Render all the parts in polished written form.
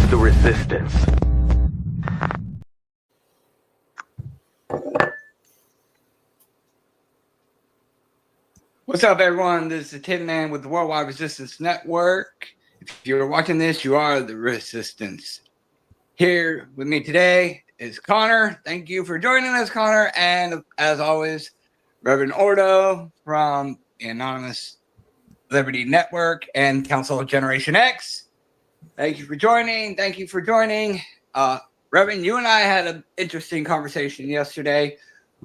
the resistance. What's up, everyone? This is Tin Man with the Worldwide Resistance Network. If you're watching this, you are the resistance. Here with me today is Connor. Thank you for joining us, Connor. And as always, Reverend Ordo from the Anonymous Liberty Network and Council of Generation X. Thank you for joining. Thank you for joining. Reverend, you and I had an interesting conversation yesterday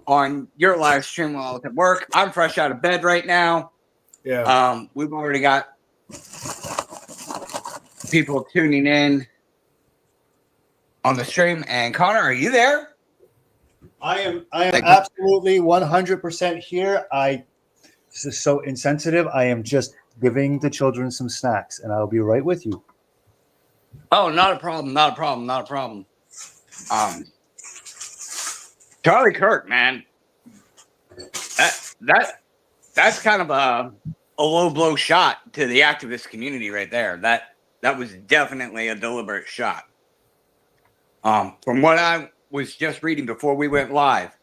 on your live stream while I was at work. I'm fresh out of bed right now. Yeah. We've already got people tuning in on the stream. And Connor, are you there? I am absolutely 100% here. This is so insensitive. I am just giving the children some snacks, and I'll be right with you. Oh, not a problem. Not a problem. Not a problem. Charlie Kirk, man. That's kind of a low blow shot to the activist community right there. That was definitely a deliberate shot. From what I was just reading before we went live,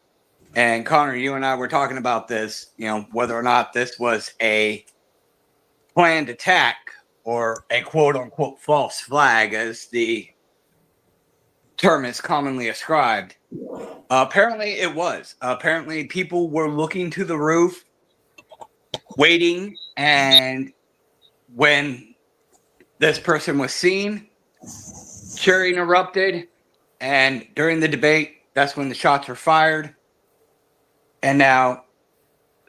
and Connor, you and I were talking about this, whether or not this was a planned attack or a quote unquote false flag, as the term is commonly ascribed. Apparently it was. Apparently people were looking to the roof, waiting, and when this person was seen, cheering erupted, and during the debate, that's when the shots were fired. And now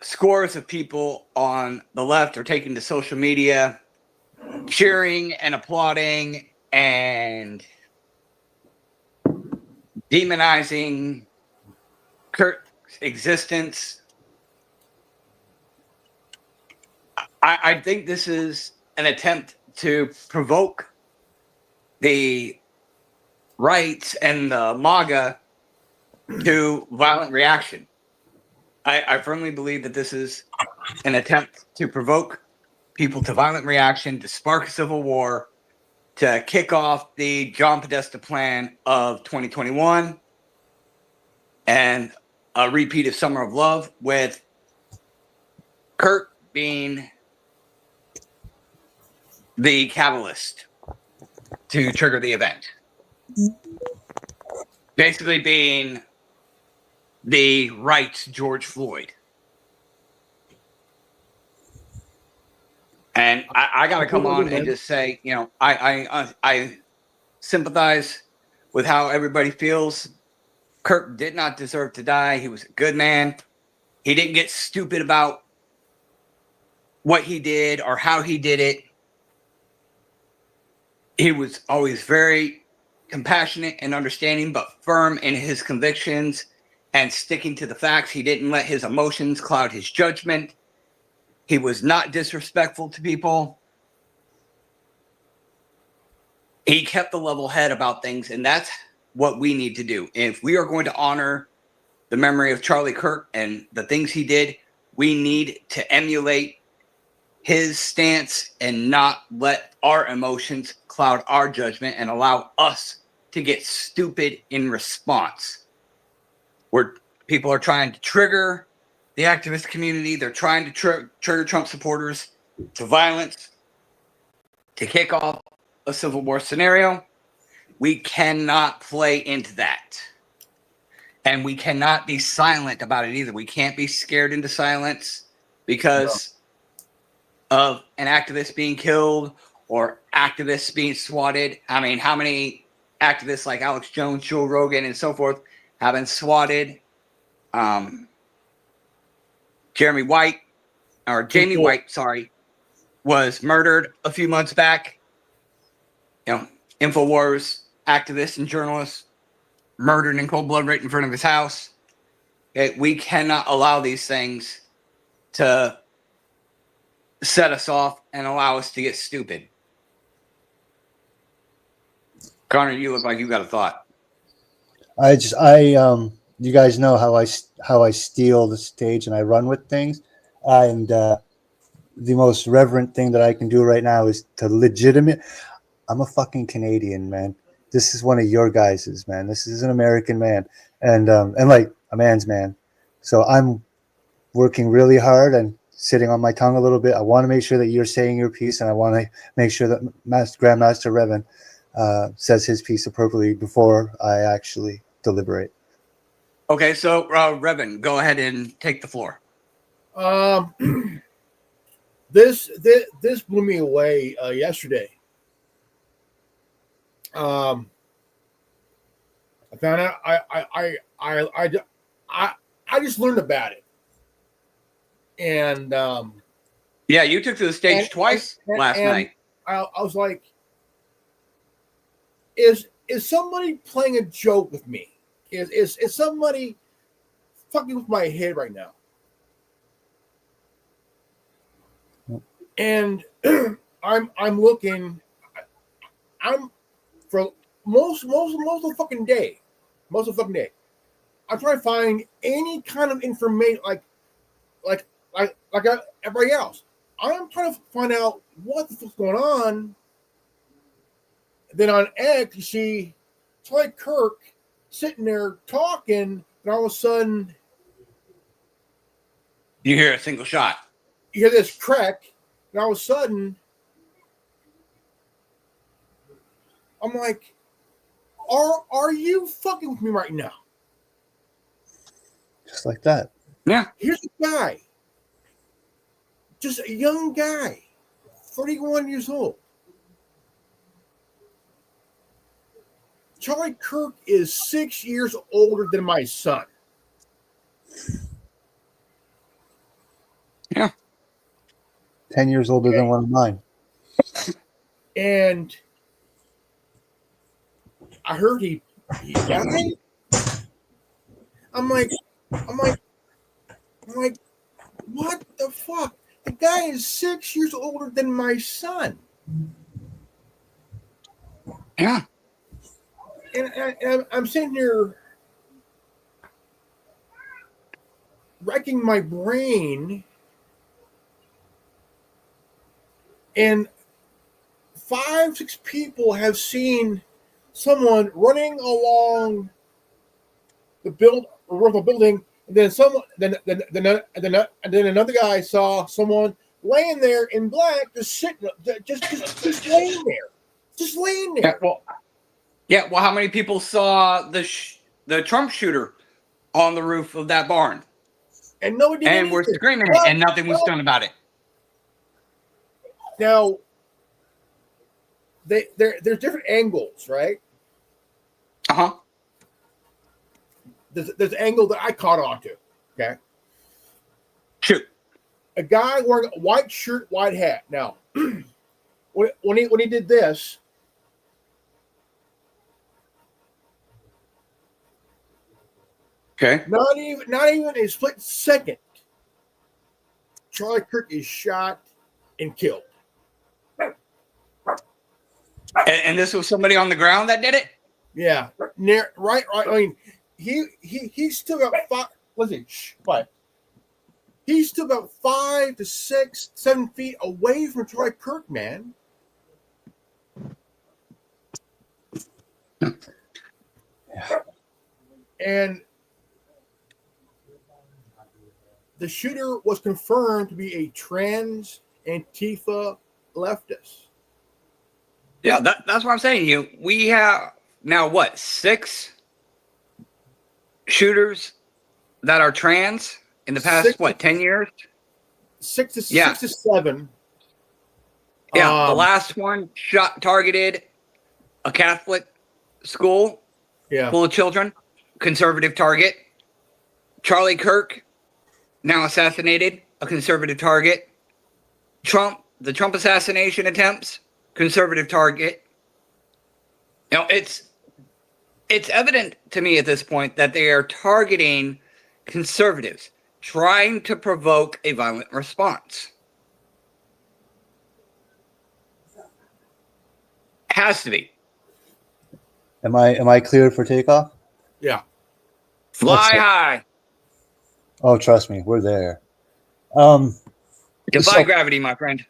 scores of people on the left are taking to social media, cheering and applauding and demonizing Kirk's existence. I think this is an attempt to provoke the rights and the MAGA to violent reaction. I firmly believe that this is an attempt to provoke people to violent reaction, to spark a civil war, to kick off the John Podesta plan of 2021 and a repeat of Summer of Love, with Kirk being the catalyst to trigger the event. Basically being the right George Floyd. And I got to come on and just say, I sympathize with how everybody feels. Kirk did not deserve to die. He was a good man. He didn't get stupid about what he did or how he did it. He was always very compassionate and understanding, but firm in his convictions and sticking to the facts. He didn't let his emotions cloud his judgment. He was not disrespectful to people. He kept the level head about things, and that's what we need to do. If we are going to honor the memory of Charlie Kirk and the things he did, we need to emulate his stance and not let our emotions cloud our judgment and allow us to get stupid in response. Where people are trying to trigger the activist community, they're trying to trigger Trump supporters to violence, to kick off a civil war scenario. We cannot play into that. And we cannot be silent about it either. We can't be scared into silence because of an activist being killed or activists being swatted. I mean, how many activists like Alex Jones, Joe Rogan, and so forth have been swatted? Jamie White, was murdered a few months back. InfoWars activists and journalists murdered in cold blood right in front of his house. We cannot allow these things to set us off and allow us to get stupid. Connor, you look like you got a thought. You guys know how I steal the stage and I run with things, and the most reverent thing that I can do right now is to I'm a fucking Canadian, man. This is one of your guys's, man. This is an American man, and like a man's man. So I'm working really hard and sitting on my tongue a little bit. I want to make sure that you're saying your piece, and I want to make sure that Grandmaster Revan says his piece appropriately before I actually deliberate. Okay, so Revan, go ahead and take the floor. This blew me away yesterday. I found out I just learned about it, and Yeah, you took to the stage twice last night. I was like, is somebody playing a joke with me? Is somebody fucking with my head right now? And I'm looking. I'm for most of the fucking day. Most of the fucking day, I'm trying to find any kind of information, like everybody else. I'm trying to find out what the fuck's going on. Then on X, you see Troy Kirk sitting there talking, and all of a sudden, You hear a single shot. you hear this crack, and all of a sudden, I'm like, are you fucking with me right now? Just like that. Yeah. Here's a guy, just a young guy, 31 years old. Charlie Kirk is 6 years older than my son. Yeah. 10 years older than one of mine. And I heard he died. I'm like, what the fuck? The guy is 6 years older than my son. Yeah. And I'm sitting here racking my brain, and 5-6 people have seen someone running along the building, and then another guy saw someone laying there in black, just sitting, just laying there, just laying there. Well, how many people saw the Trump shooter on the roof of that barn? And nobody did And we're anything. screaming it, and nothing was done about it. Now, there's different angles, right? Uh-huh. There's an angle that I caught on to, okay? Shoot. A guy wearing a white shirt, white hat. Now, when he did this, Okay. not even a split second, Charlie Kirk is shot and killed. And this was somebody on the ground that did it? Yeah, right. I mean, he's still got 5. Listen, quiet. He's still about 5 to 6, 7 feet away from Troy Kirk, man. And the shooter was confirmed to be a trans Antifa leftist. Yeah, that's what I'm saying. We have now what, 6 shooters that are trans in the past 10 years? 6 to 7. Yeah, the last one targeted a Catholic school full of children, conservative target. Charlie Kirk, now assassinated, a conservative target. The Trump assassination attempts, conservative target. It's evident to me at this point that they are targeting conservatives, trying to provoke a violent response. Has to be. Am I cleared for takeoff? Yeah. Fly high. Oh, trust me, we're there. Defy gravity, my friend.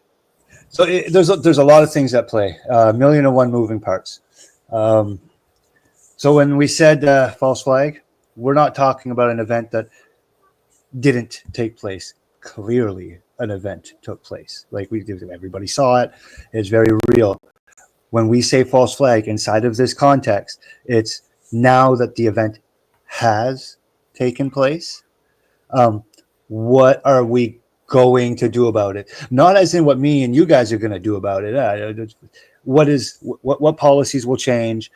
So there's a lot of things at play, a million and one moving parts. So when we said false flag, we're not talking about an event that didn't take place. Clearly, an event took place. Like everybody saw it. It's very real. When we say false flag inside of this context, it's now that the event has taken place. What are we going to do about it? Not as in what me and you guys are going to do about it. What policies will change?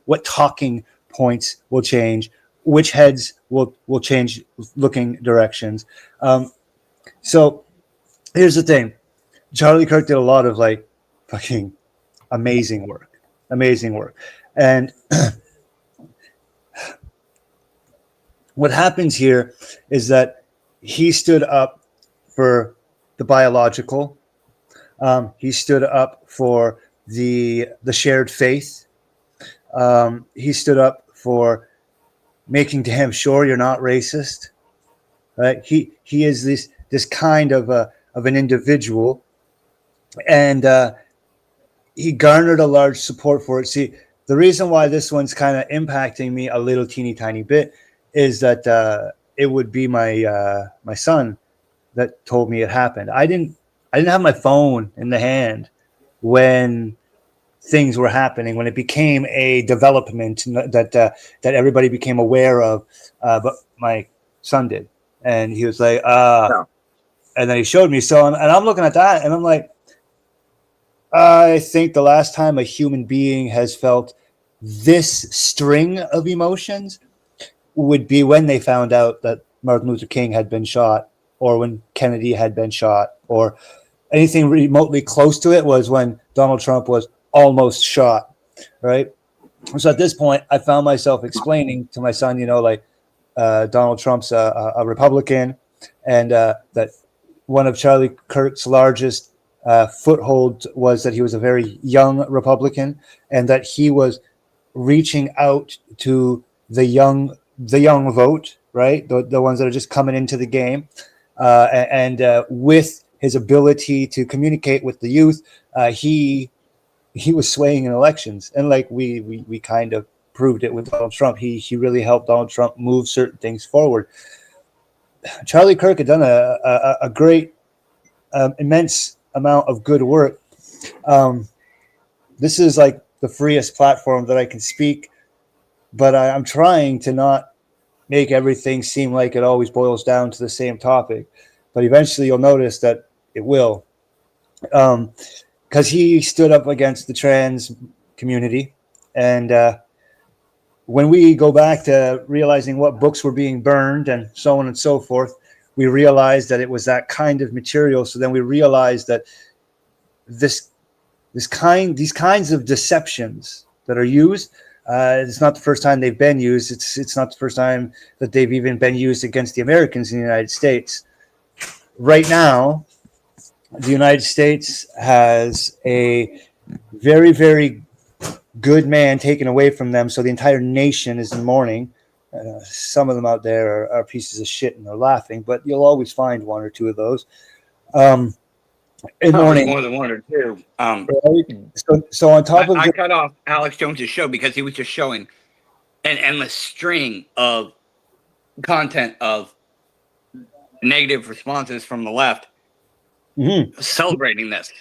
What talking points will change? Which heads will change looking directions? So here's the thing. Charlie Kirk did a lot of like fucking amazing work. And what happens here is that he stood up for the biological. He stood up for the shared faith. He stood up for making damn sure you're not racist. Right? He is this kind of an individual, and he garnered a large support for it. See, the reason why this one's kind of impacting me a little teeny tiny bit is that it would be my son that told me it happened. I didn't have my phone in the hand when things were happening, when it became a development that everybody became aware of, but my son did, and he was like, No. and then he showed me. So, and I'm looking at that, and I'm like, I think the last time a human being has felt this string of emotions would be when they found out that Martin Luther King had been shot, or when Kennedy had been shot, or anything remotely close to it was when Donald Trump was almost shot, right? So at this point, I found myself explaining to my son, Donald Trump's a Republican, and that one of Charlie Kirk's largest footholds was that he was a very young Republican, and that he was reaching out to the young vote, right? The ones that are just coming into the game, and with his ability to communicate with the youth, he was swaying in elections, and like we kind of proved it with Donald Trump. He really helped Donald Trump move certain things forward. Charlie Kirk had done a great, immense amount of good work. This is like the freest platform that I can speak, but I'm trying to not make everything seem like it always boils down to the same topic. But eventually you'll notice that it will. Because he stood up against the trans community. And when we go back to realizing what books were being burned and so on and so forth, we realized that it was that kind of material. So then we realized that these kinds of deceptions that are used, it's not the first time they've been used. It's not the first time that they've even been used against the Americans in the United States. Right now, the United States has a very, very good man taken away from them. So the entire nation is in mourning. Some of them out there are pieces of shit and they're laughing, but you'll always find one or two of those. In mourning. More than one or two. Right? So on top of I cut off Alex Jones's show because he was just showing an endless string of content of negative responses from the left, celebrating this.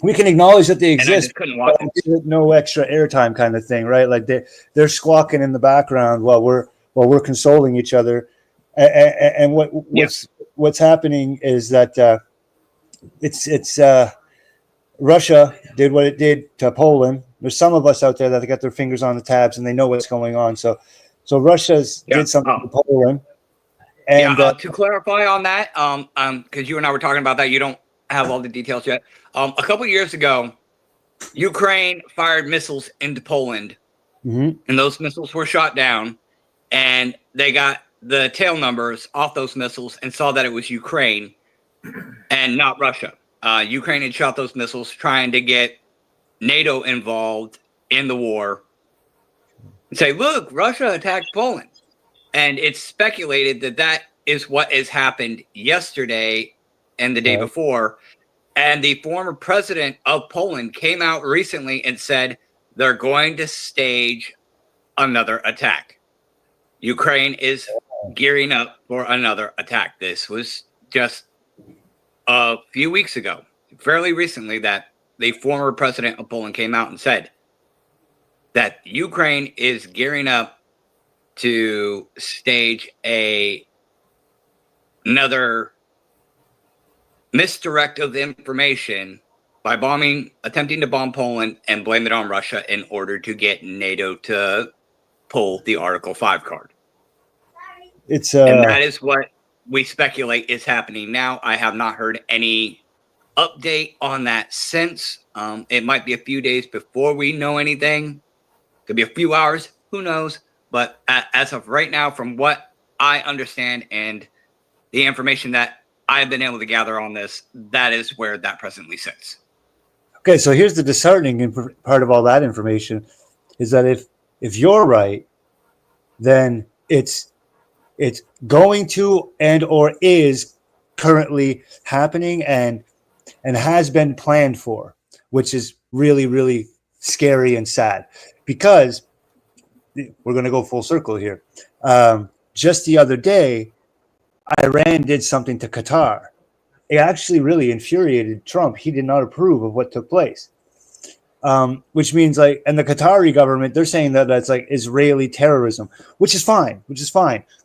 We can acknowledge that they exist. And I just couldn't watch it. No extra airtime, kind of thing, right? Like they're squawking in the background while we're consoling each other. And what's happening is that it's Russia did what it did to Poland. There's some of us out there that got their fingers on the tabs and they know what's going on. So Russia's did something to Poland. And to clarify on that, because you and I were talking about that, you don't have all the details yet. A couple years ago, Ukraine fired missiles into Poland, and those missiles were shot down, and they got the tail numbers off those missiles and saw that it was Ukraine and not Russia. Ukraine had shot those missiles trying to get NATO involved in the war and say, look, Russia attacked Poland. And it's speculated that is what has happened yesterday and the day before. And the former president of Poland came out recently and said they're going to stage another attack. Ukraine is gearing up for another attack. This was just a few weeks ago, fairly recently, that the former president of Poland came out and said that Ukraine is gearing up to stage another misdirect of information by attempting to bomb Poland and blame it on Russia in order to get NATO to pull the Article 5 card. And that is what we speculate is happening now. I have not heard any update on that since. It might be a few days before we know anything. Could be a few hours. Who knows? But as of right now, from what I understand and the information that I've been able to gather on this, that is where that presently sits. Okay, so here's the disheartening part of all that information is that if you're right, then it's going to and or is currently happening and has been planned for, which is really, really scary and sad, because we're going to go full circle here. Just the other day, Iran did something to Qatar. It actually really infuriated Trump. He did not approve of what took place. Which means and the Qatari government, they're saying that that's like Israeli terrorism, which is fine.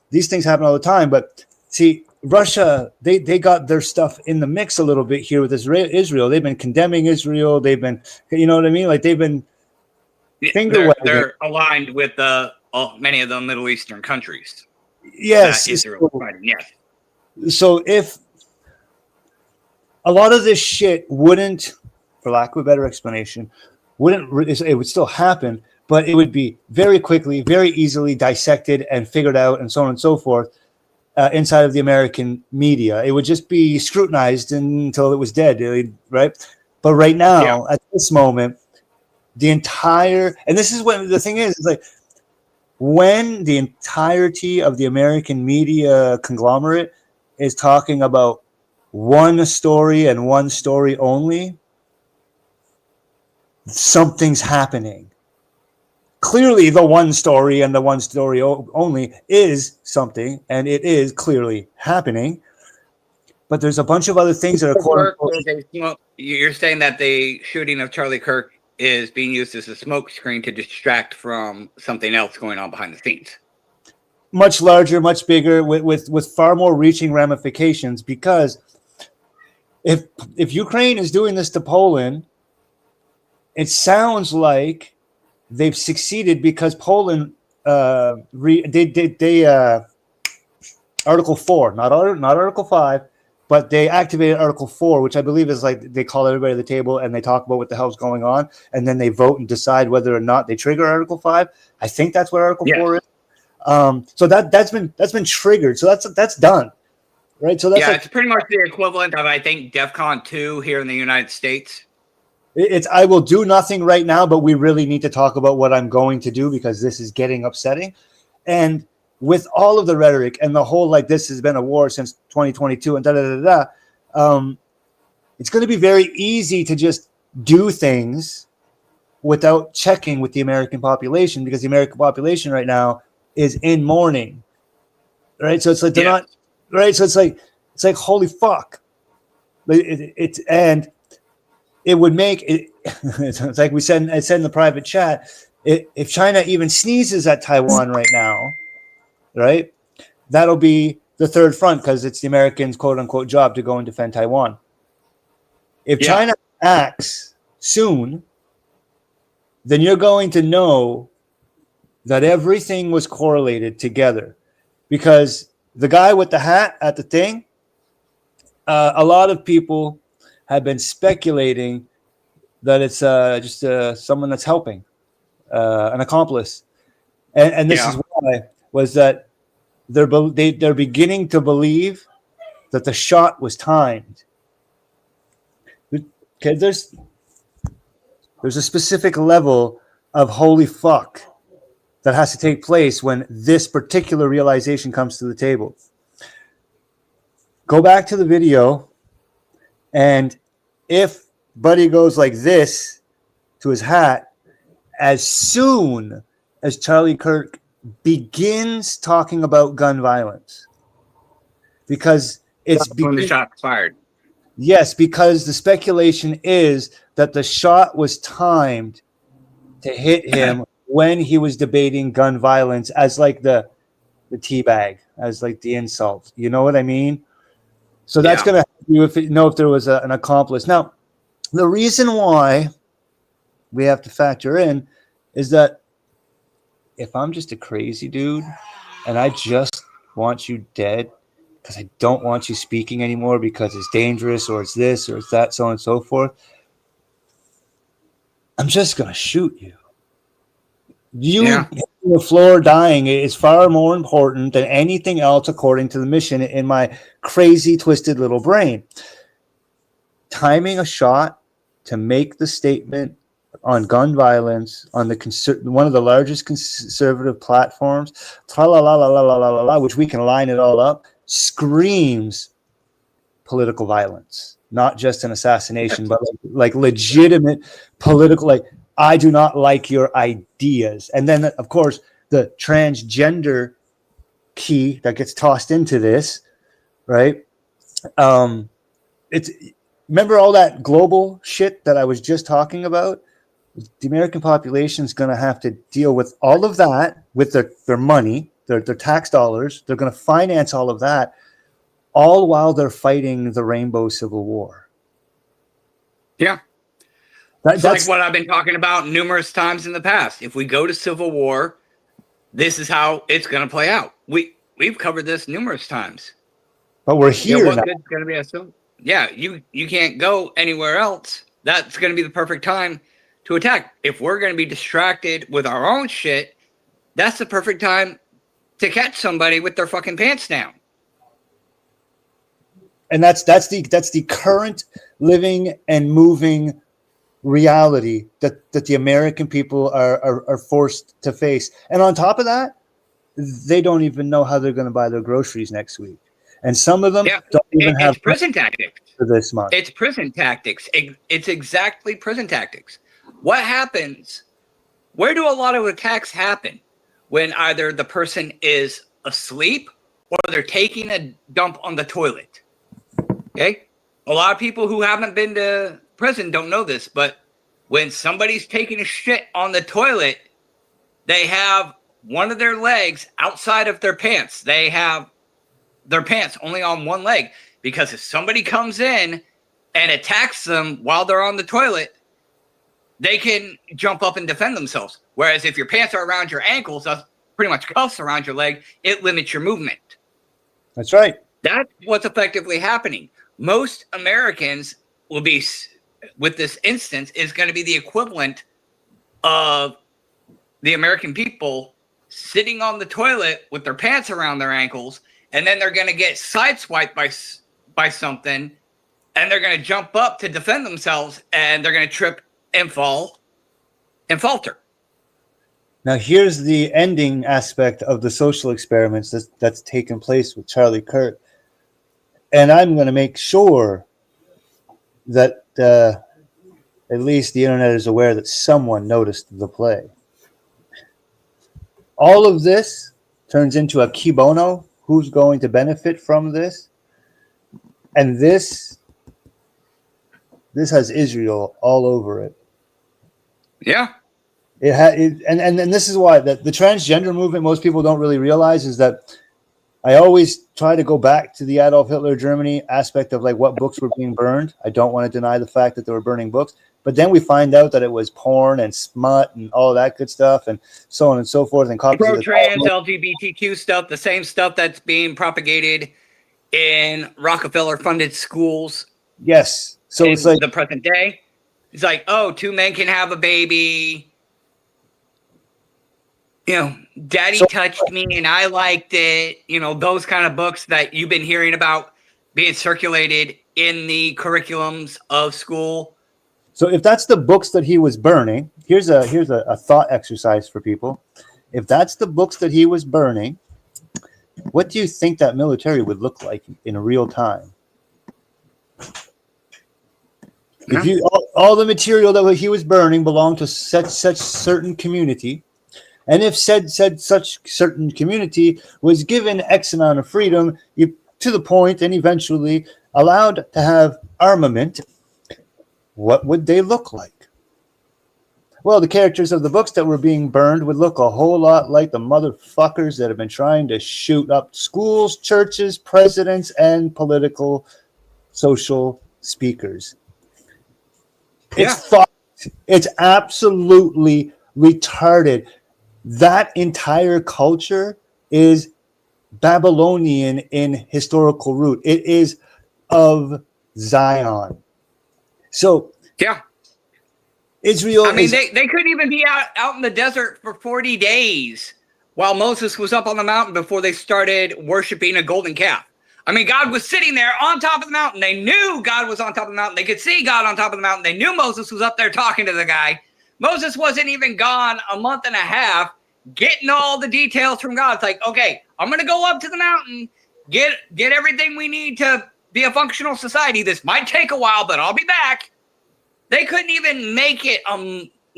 These things happen all the time. But see, Russia, they got their stuff in the mix a little bit here with Israel. They've been condemning Israel. They've been, you know what I mean? Like they've been they're aligned with many of the Middle Eastern countries. Yes. Israel fighting, yes. So if a lot of this shit wouldn't, for lack of a better explanation, it would still happen, but it would be very quickly, very easily dissected and figured out and so on and so forth inside of the American media. It would just be scrutinized until it was dead, right? But right now, at this moment, and this is when the thing is like, when the entirety of the American media conglomerate is talking about one story and one story only, something's happening. Clearly, the one story and the one story only is something, and it is clearly happening. But there's a bunch of other things that are You're saying that the shooting of Charlie Kirk is being used as a smokescreen to distract from something else going on behind the scenes. Much larger, much bigger, with far more reaching ramifications. Because if Ukraine is doing this to Poland, it sounds like they've succeeded because Poland Article 4, not Article 5, but they activated Article 4, which I believe is like they call everybody at the table and they talk about what the hell's going on, and then they vote and decide whether or not they trigger Article 5. I think that's what Article 4 is. So that's been triggered. So that's done, right? So that's it's pretty much the equivalent of, I think, DEFCON 2 here in the United States. It's I will do nothing right now, but we really need to talk about what I'm going to do because this is getting upsetting. And with all of the rhetoric and the whole this has been a war since 2022 and it's going to be very easy to just do things without checking with the American population, because the American population right now is in mourning, right? So it's like they're not right. So it's like holy fuck, and it would make it. It's like I said in the private chat. If China even sneezes at Taiwan right now, right, that'll be the third front, because it's the Americans' quote unquote job to go and defend Taiwan. If China acts soon, then you're going to know that everything was correlated together, because the guy with the hat at the thing, a lot of people have been speculating that it's just someone that's helping, an accomplice, and this is why was that they're beginning to believe that the shot was timed. Okay, there's a specific level of holy fuck that has to take place when this particular realization comes to the table. Go back to the video, and if Buddy goes like this to his hat, as soon as Charlie Kirk begins talking about gun violence, because When the shot's fired. Yes, because the speculation is that the shot was timed to hit him when he was debating gun violence as like the teabag, as like the insult. You know what I mean? So that's going to help you if there was an accomplice. Now, the reason why we have to factor in is that if I'm just a crazy dude and I just want you dead because I don't want you speaking anymore because it's dangerous or it's this or it's that, so on and so forth, I'm just going to shoot you. You hitting the floor dying is far more important than anything else according to the mission in my crazy, twisted little brain. Timing a shot to make the statement on gun violence on the one of the largest conservative platforms, which we can line it all up, screams political violence, not just an assassination, but like legitimate political, like, I do not like your ideas. And then, of course, the transgender key that gets tossed into this, right? It's remember all that global shit that I was just talking about? The American population is going to have to deal with all of that with their money, their tax dollars. They're going to finance all of that, all while they're fighting the Rainbow Civil War. Yeah. That's like what I've been talking about numerous times in the past. If we go to civil war, this is how it's going to play out. We've covered this numerous times. But we're here now. It's going to be a civil. Yeah, you can't go anywhere else. That's going to be the perfect time to attack. If we're going to be distracted with our own shit, that's the perfect time to catch somebody with their fucking pants down. And that's the current living and moving reality that the American people are forced to face. And on top of that, they don't even know how they're going to buy their groceries next week. And some of them don't even have prison tactics for this month. It's prison tactics. It's exactly prison tactics. What happens? Where do a lot of attacks happen? When either the person is asleep or they're taking a dump on the toilet. Okay? A lot of people who haven't been to prison don't know this, but when somebody's taking a shit on the toilet, they have one of their legs outside of their pants. They have their pants only on one leg, because if somebody comes in and attacks them while they're on the toilet, they can jump up and defend themselves. Whereas if your pants are around your ankles, that's pretty much cuffs around your leg, it limits your movement. That's right. That's what's effectively happening. Most Americans will be, with this instance, is going to be the equivalent of the American people sitting on the toilet with their pants around their ankles, and then they're going to get sideswiped by something, and they're going to jump up to defend themselves, and they're going to trip and fall and falter. Now, here's the ending aspect of the social experiments that's taken place with Charlie Kirk. And I'm going to make sure that at least the internet is aware that someone noticed the play. All of this turns into a key bono. Who's going to benefit from this? And this has Israel all over it. Yeah. And this is why the transgender movement, most people don't really realize, is that I always try to go back to the Adolf Hitler Germany aspect of like what books were being burned. I don't want to deny the fact that they were burning books, but then we find out that it was porn and smut and all that good stuff and so on and so forth. And copies of pro-trans, LGBTQ stuff, the same stuff that's being propagated in Rockefeller-funded schools. Yes. So it's like the present day. It's like, oh, two men can have a baby. You know, Daddy touched me and I liked it. You know, those kind of books that you've been hearing about being circulated in the curriculums of school. So if that's the books that he was burning, here's a thought exercise for people. If that's the books that he was burning, what do you think that military would look like in real time? If you all the material that he was burning belonged to such certain community, and if such certain community was given X amount of freedom, you to the point and eventually allowed to have armament, what would they look like? Well, the characters of the books that were being burned would look a whole lot like the motherfuckers that have been trying to shoot up schools, churches, presidents, and political social speakers. It's fucked. It's absolutely retarded. That entire culture is Babylonian in historical root. It is of Zion. So yeah. Israel. I mean, they couldn't even be out in the desert for 40 days while Moses was up on the mountain before they started worshiping a golden calf. I mean, God was sitting there on top of the mountain. They knew God was on top of the mountain. They could see God on top of the mountain. They knew Moses was up there talking to the guy. Moses wasn't even gone a month and a half getting all the details from God. It's like, okay, I'm going to go up to the mountain, get everything we need to be a functional society. This might take a while, but I'll be back. They couldn't even make it a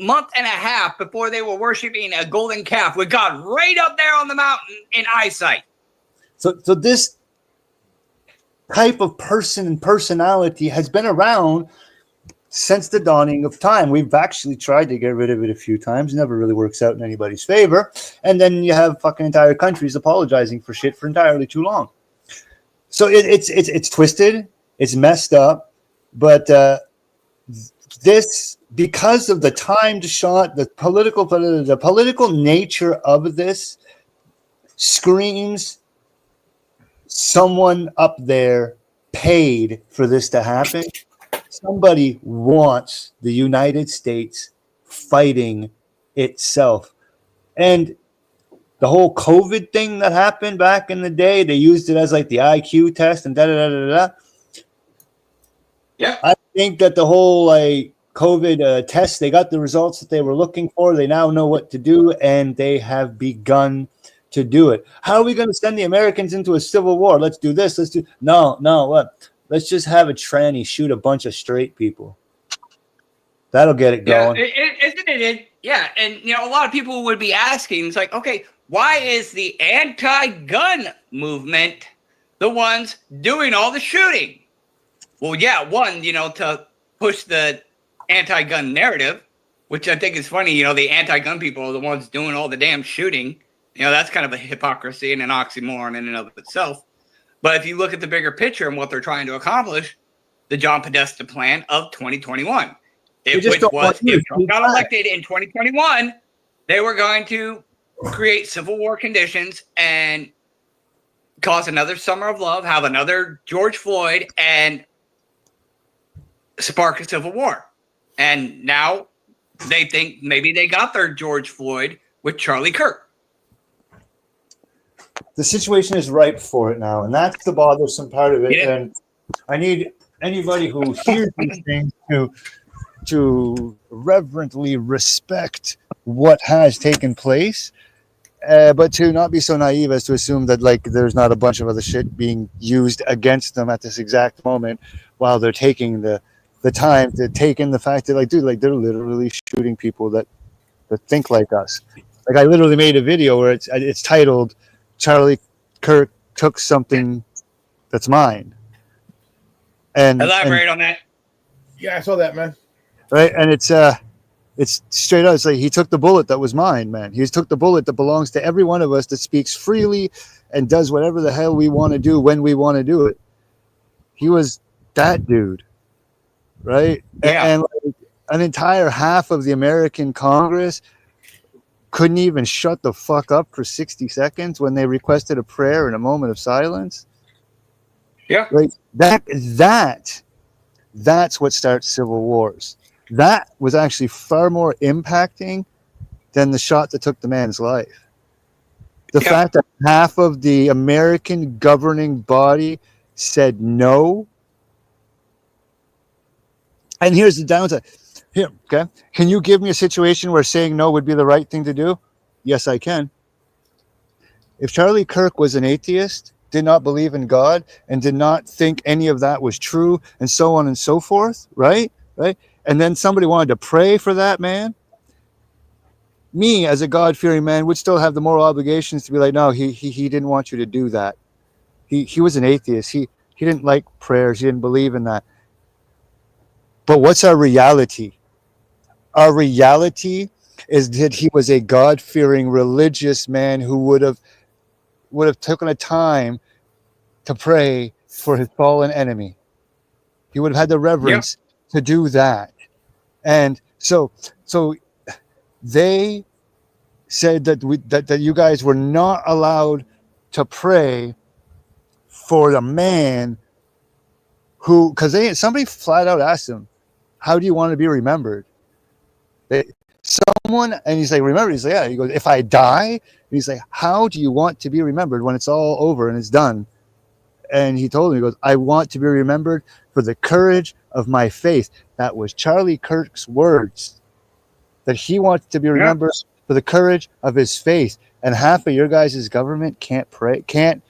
month and a half before they were worshiping a golden calf with God right up there on the mountain in eyesight. So this type of person and personality has been around since the dawning of time. We've actually tried to get rid of it a few times. Never really works out in anybody's favor. And then you have fucking entire countries apologizing for shit for entirely too long. So it's twisted. It's messed up. But this, because of the timed shot, the political nature of this screams someone up there paid for this to happen. Somebody wants the United States fighting itself. And the whole COVID thing that happened back in the day, they used it as like the IQ test and da-da-da-da-da. Yeah. I think that the whole like COVID test, they got the results that they were looking for. They now know what to do, and they have begun to do it. How are we going to send the Americans into a civil war? Let's do this. No, what? Let's just have a tranny shoot a bunch of straight people. That'll get it going. Isn't it? Yeah, and a lot of people would be asking, it's like, okay, why is the anti-gun movement the ones doing all the shooting? Well, yeah, one, to push the anti-gun narrative, which I think is funny. The anti-gun people are the ones doing all the damn shooting. That's kind of a hypocrisy and an oxymoron in and of itself. But if you look at the bigger picture and what they're trying to accomplish, the John Podesta plan of 2021, if Trump got elected in 2021, they were going to create civil war conditions and cause another summer of love, have another George Floyd, and spark a civil war. And now they think maybe they got their George Floyd with Charlie Kirk. The situation is ripe for it now, and that's the bothersome part of it. Yeah. And I need anybody who hears these things to reverently respect what has taken place, but to not be so naive as to assume that like there's not a bunch of other shit being used against them at this exact moment while they're taking the time to take in the fact that they're literally shooting people that think like us. Like I literally made a video where it's titled Charlie Kirk took something that's mine. And elaborate on that. Yeah, I saw that, man. Right, and it's straight out. It's like he took the bullet that was mine, man. He took the bullet that belongs to every one of us that speaks freely and does whatever the hell we want to do when we want to do it. He was that dude, right? Yeah. And like, an entire half of the American Congress couldn't even shut the fuck up for 60 seconds when they requested a prayer and a moment of silence. Yeah. Right. That's what starts civil wars. That was actually far more impacting than the shot that took the man's life. The fact that half of the American governing body said no. And here's the downside. Here, okay. Can you give me a situation where saying no would be the right thing to do? Yes, I can. If Charlie Kirk was an atheist, did not believe in God, and did not think any of that was true, and so on and so forth, right? right? And then somebody wanted to pray for that man. Me, as a God-fearing man, would still have the moral obligations to be like, no, he didn't want you to do that. He was an atheist. He didn't like prayers. He didn't believe in that. But what's our reality? Our reality is that he was a God-fearing religious man who would have taken a time to pray for his fallen enemy. He would have had the Yep. reverence to do that. And so they said that that you guys were not allowed to pray for the man who, because somebody flat out asked him, how do you want to be remembered? Someone, and he's like, remember, he's like, yeah. He goes, if I die, and he's like, how do you want to be remembered when it's all over and it's done? And he told him, he goes, I want to be remembered for the courage of my faith. That was Charlie Kirk's words, that he wants to be remembered for the courage of his faith. And half of your guys' government can't pray, can't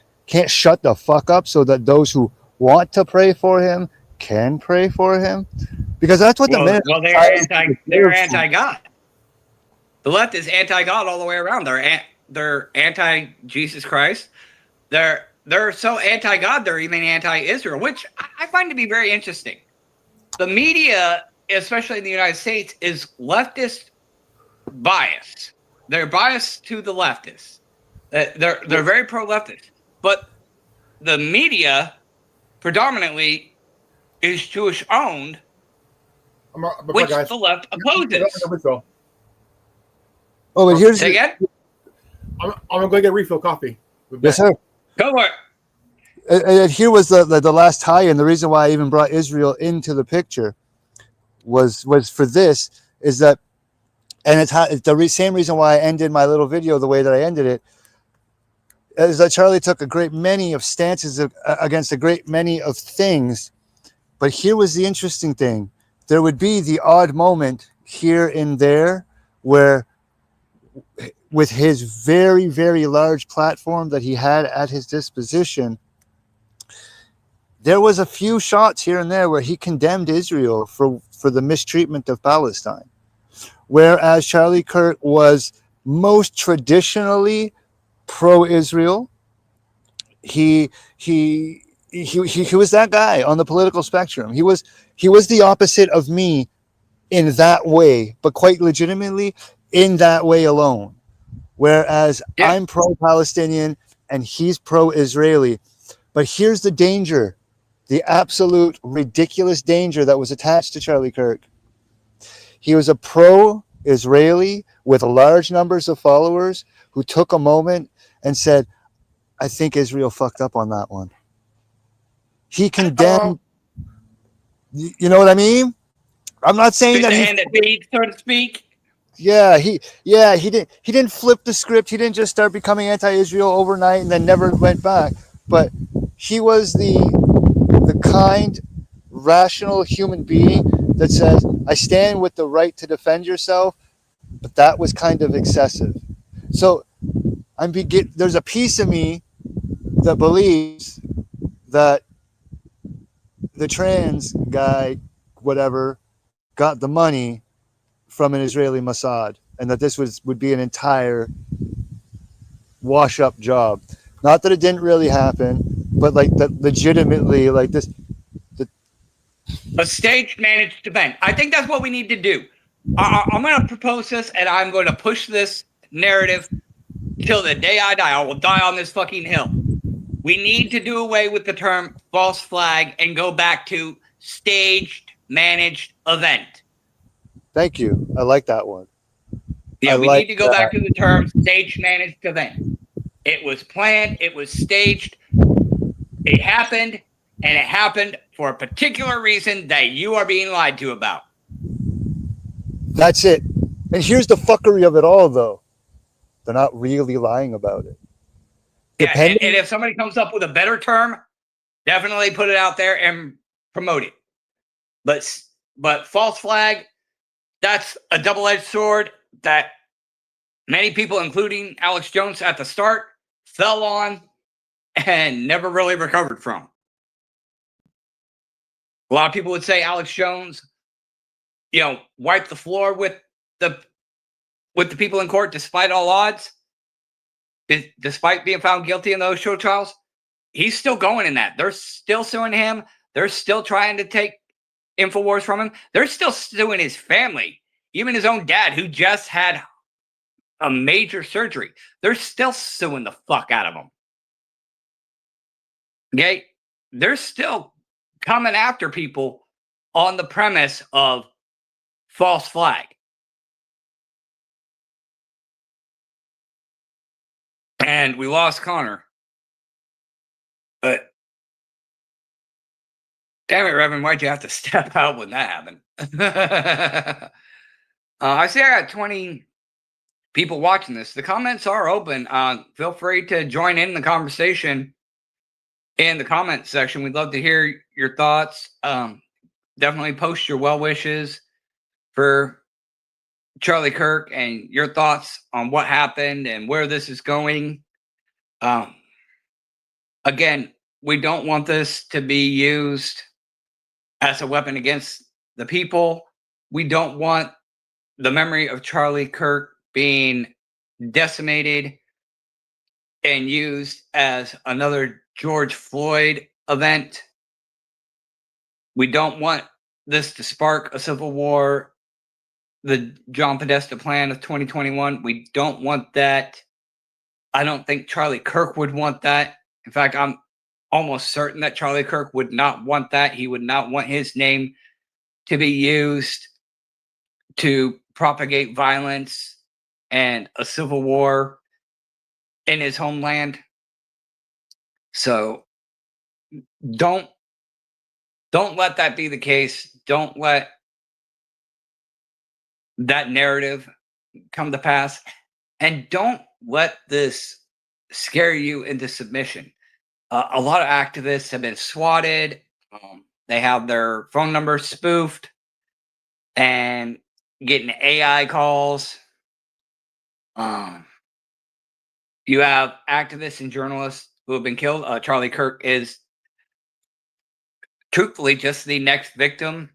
shut the fuck up so that those who want to pray for him can pray for him. Because that's what Well, they're anti-God. The left is anti-God all the way around. They're anti-Jesus Christ. They're so anti-God, they're even anti-Israel, which I find to be very interesting. The media, especially in the United States, is leftist biased. They're biased to the leftists. They're very pro-leftist. But the media predominantly is Jewish-owned, which the left opposes. Oh, but here's again. I'm gonna go get a refill coffee. Yes, sir. Go for it. And here was the last tie-in. The reason why I even brought Israel into the picture was for this, is that, and it's the same reason why I ended my little video the way that I ended it, is that Charlie took a great many of stances against a great many of things. But here was the interesting thing. There would be the odd moment here and there where, with his very, very large platform that he had at his disposition, there was a few shots here and there where he condemned Israel for the mistreatment of Palestine. Whereas Charlie Kirk was most traditionally pro-Israel. He was that guy on the political spectrum. He was the opposite of me in that way, but quite legitimately in that way alone. Whereas I'm pro-Palestinian and he's pro-Israeli. But here's the danger, the absolute ridiculous danger that was attached to Charlie Kirk. He was a pro-Israeli with large numbers of followers who took a moment and said, I think Israel fucked up on that one. He condemned, you know what I mean? I'm not saying that he, so to speak. Yeah, he didn't flip the script. He didn't just start becoming anti-Israel overnight and then never went back. But he was the kind, rational human being that says, I stand with the right to defend yourself, but that was kind of excessive. So there's a piece of me that believes that the trans guy, whatever, got the money from an Israeli Mossad, and that this would be an entire wash-up job. Not that it didn't really happen, but like that legitimately, like this. A staged managed event. I think that's what we need to do. I'm going to propose this, and I'm going to push this narrative till the day I die. I will die on this fucking hill. We need to do away with the term false flag and go back to staged managed event. Thank you. I like that one. Yeah, we need to go back to the term staged managed event. It was planned. It was staged. It happened, and it happened for a particular reason that you are being lied to about. That's it. And here's the fuckery of it all, though. They're not really lying about it. Yeah, and if somebody comes up with a better term, definitely put it out there and promote it. But false flag, that's a double-edged sword that many people, including Alex Jones at the start, fell on and never really recovered from. A lot of people would say Alex Jones wipe the floor with the people in court despite all odds, despite being found guilty in those show trials. He's still going in that. They're still suing him. They're still trying to take InfoWars from him. They're still suing his family, even his own dad, who just had a major surgery. They're still suing the fuck out of him. Okay? They're still coming after people on the premise of false flag. And we lost Connor. But damn it, Reverend, why'd you have to step out when that happened? I see I got 20 people watching this. The comments are open. Feel free to join in the conversation in the comment section. We'd love to hear your thoughts. Definitely post your well wishes for Charlie Kirk and your thoughts on what happened and where this is going. Again, we don't want this to be used as a weapon against the people. We don't want the memory of Charlie Kirk being decimated and used as another George Floyd event. We don't want this to spark a civil war, the John Podesta plan of 2021. We don't want that. I don't think Charlie Kirk would want that. In fact, I'm almost certain that Charlie Kirk would not want that. He would not want his name to be used to propagate violence and a civil war in his homeland. So don't let that be the case. Don't let that narrative come to pass. And don't let this scare you into submission. A lot of activists have been swatted. They have their phone numbers spoofed and getting AI calls. You have activists and journalists who have been killed. Charlie Kirk is truthfully just the next victim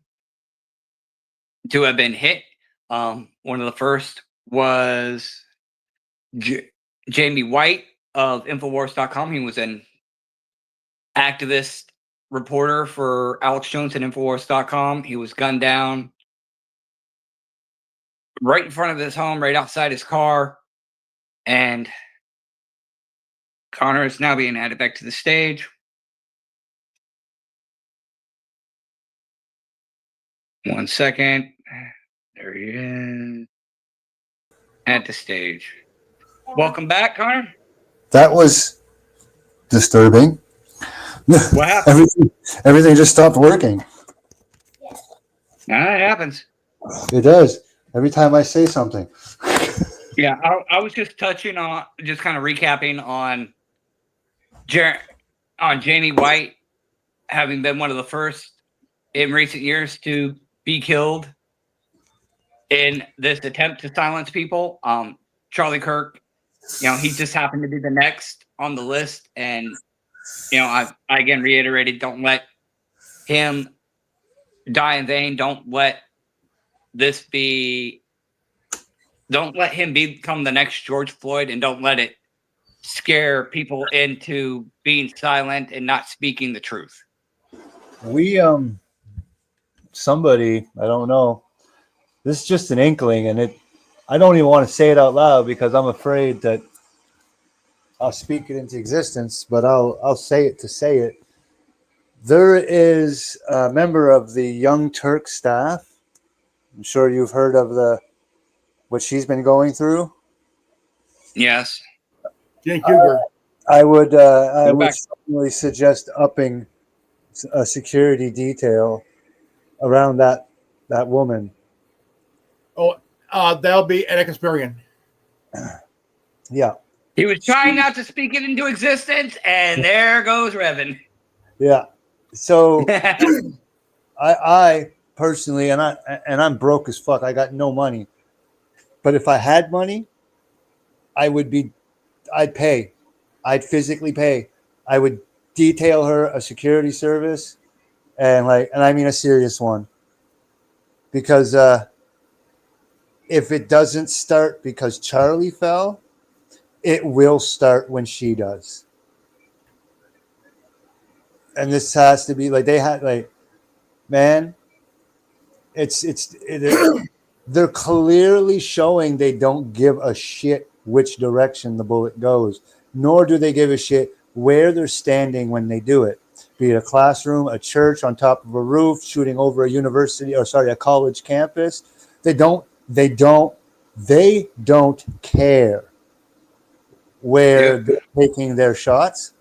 to have been hit. One of the first was Jamie White of Infowars.com. He was an activist reporter for Alex Jones at Infowars.com. He was gunned down right in front of his home, right outside his car. And Connor is now being added back to the stage. One second. There he is. At the stage. Welcome back, Connor. That was disturbing. What happened? Everything just stopped working. It happens. It does. Every time I say something. Yeah, I was just touching on, just kind of recapping on Jamie White having been one of the first in recent years to be killed in this attempt to silence people. Charlie Kirk, he just happened to be the next on the list. And, I again reiterated, don't let him die in vain. Don't let him become the next George Floyd, and don't let it scare people into being silent and not speaking the truth. We, somebody, I don't know, this is just an inkling, and I don't even want to say it out loud because I'm afraid that I'll speak it into existence, but I'll say it to say it. There is a member of the Young Turk staff. I'm sure you've heard of what she's been going through. Yes. Jane Cougar. I would certainly suggest upping a security detail around that woman. Oh, that'll be an Experian. Yeah. He was trying not to speak it into existence, and there goes Revan. Yeah. So I personally, and I'm broke as fuck. I got no money. But if I had money, I'd pay. I'd physically pay. I would detail her a security service, and I mean a serious one. because if it doesn't start because Charlie fell, it will start when she does. And this has to be like they had like, man, they're clearly showing they don't give a shit which direction the bullet goes, nor do they give a shit where they're standing when they do it. Be it a classroom, a church, on top of a roof, shooting over a university, or sorry, a college campus. They don't care where they're taking their shots.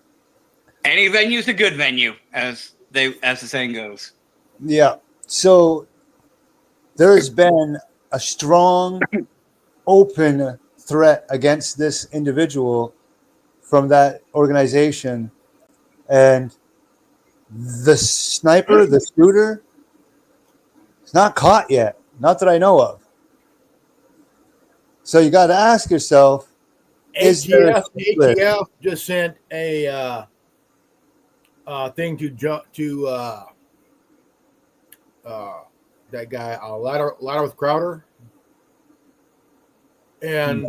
Any venue's a good venue, as the saying goes. Yeah. So there's been a strong, open threat against this individual from that organization, and the sniper, the shooter, is not caught yet. Not that I know of. So you got to ask yourself, ATF just sent a thing to that guy, ladder with Crowder, and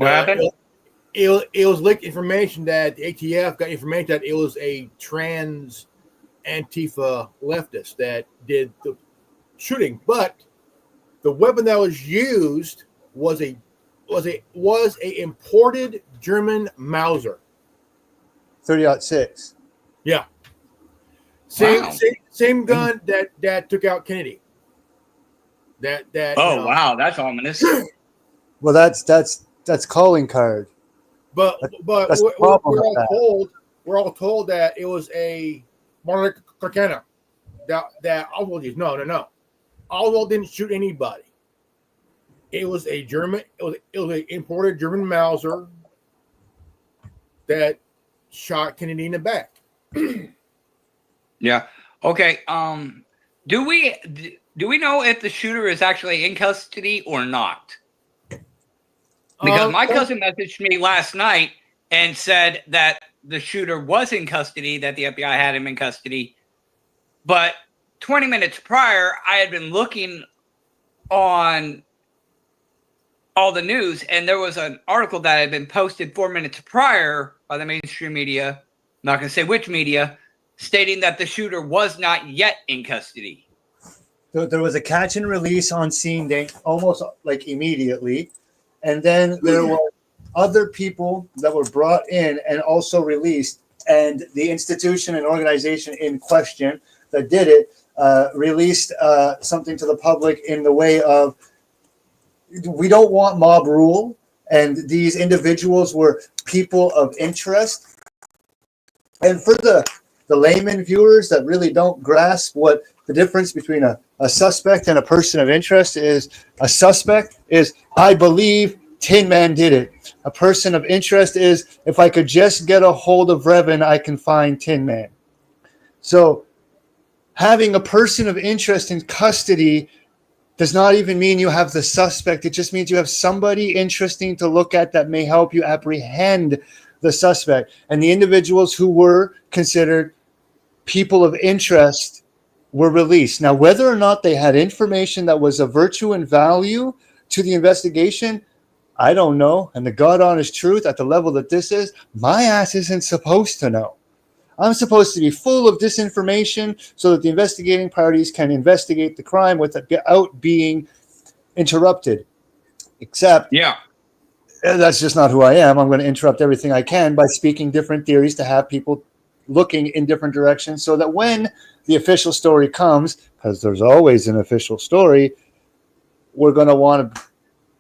it was leaked information that the ATF got information that it was a trans Antifa leftist that did the shooting, but the weapon that was used was a imported German Mauser 30-06. Yeah, same gun that took out Kennedy. Wow, that's ominous. Well, that's calling card. But we're all told that it was a Martin Carcana. That Oswald used. No. Oswald didn't shoot anybody. It was a German. It was an imported German Mauser that shot Kennedy in the back. Yeah. Okay. Do we know if the shooter is actually in custody or not? Because my cousin messaged me last night and said that the shooter was in custody, that the FBI had him in custody. But 20 minutes prior, I had been looking on all the news, and there was an article that had been posted 4 minutes prior by the mainstream media, I'm not going to say which media, stating that the shooter was not yet in custody. There was a catch and release on scene date almost like immediately. And then there were other people that were brought in and also released. And the institution and organization in question that did it released something to the public in the way of, we don't want mob rule. And these individuals were people of interest. And for the layman viewers that really don't grasp what the difference between a suspect and a person of interest is, a suspect is, I believe Tin Man did it. A person of interest is, if I could just get a hold of Revan, I can find Tin Man. So having a person of interest in custody does not even mean you have the suspect. It just means you have somebody interesting to look at that may help you apprehend the suspect. And the individuals who were considered people of interest were released. Now, whether or not they had information that was of virtue and value to the investigation, I don't know. And the God honest truth, at the level that this is, my ass isn't supposed to know. I'm supposed to be full of disinformation so that the investigating parties can investigate the crime without being interrupted. Except, that's just not who I am. I'm going to interrupt everything I can by speaking different theories to have people looking in different directions so that when the official story comes, because there's always an official story, we're going to want to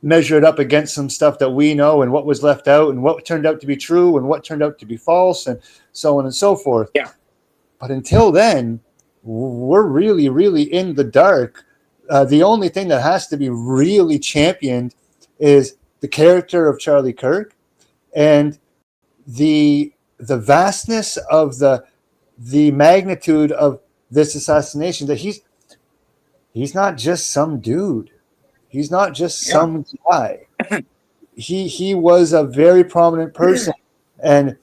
measure it up against some stuff that we know and what was left out and what turned out to be true and what turned out to be false and so on and so forth. Yeah. But until then, we're really, really in the dark. The only thing that has to be really championed is the character of Charlie Kirk and the vastness of the magnitude of this assassination, that he's not just some dude. He's not just some guy. He was a very prominent person, and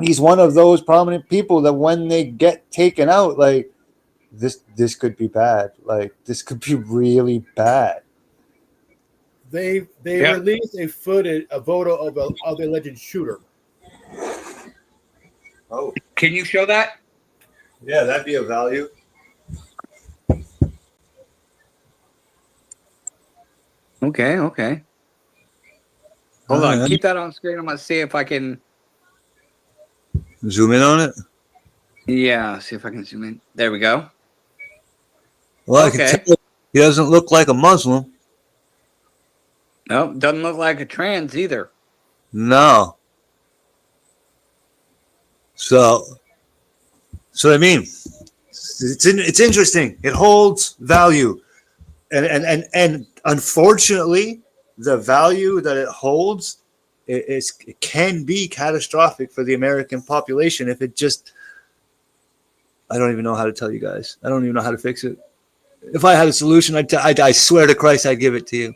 he's one of those prominent people that when they get taken out, like this could be bad. Like this could be really bad. They Yep. released a photo of the alleged shooter. Oh, Can you show that? yeah, that'd be of value. Okay. Hold on. Alright. Keep that on screen. I'm gonna see if I can. Zoom in on it. Yeah, see if I can zoom in. There we go. Well, Okay. I can tell he doesn't look like a Muslim. Nope, doesn't look like a trans either. No. So I mean, it's interesting. It holds value, and unfortunately, the value that it holds it can be catastrophic for the American population if it just. I don't even know how to tell you guys. I don't even know how to fix it. If I had a solution, I swear to Christ, I'd give it to you.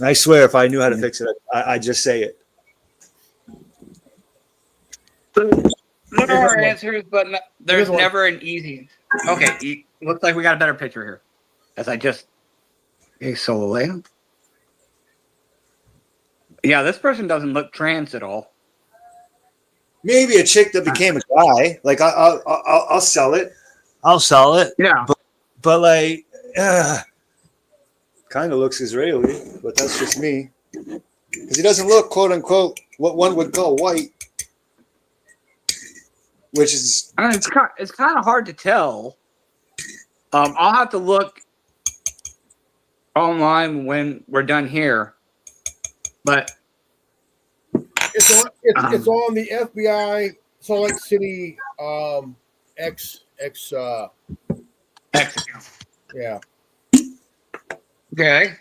I swear, if I knew how to fix it, I'd just say it. There are answers, but there's Here's one. never an easy. Okay, looks like we got a better picture here. As I just. Okay, solo lamp. Yeah, this person doesn't look trans at all. Maybe a chick that became a guy. Like I'll sell it. I'll sell it. Yeah. But like, kind of looks Israeli. But that's just me. Because he doesn't look quote unquote what one would call white. Which is I mean, it's kind of hard to tell. I'll have to look online when we're done here. But It's on the FBI Salt Lake City X yeah. Okay.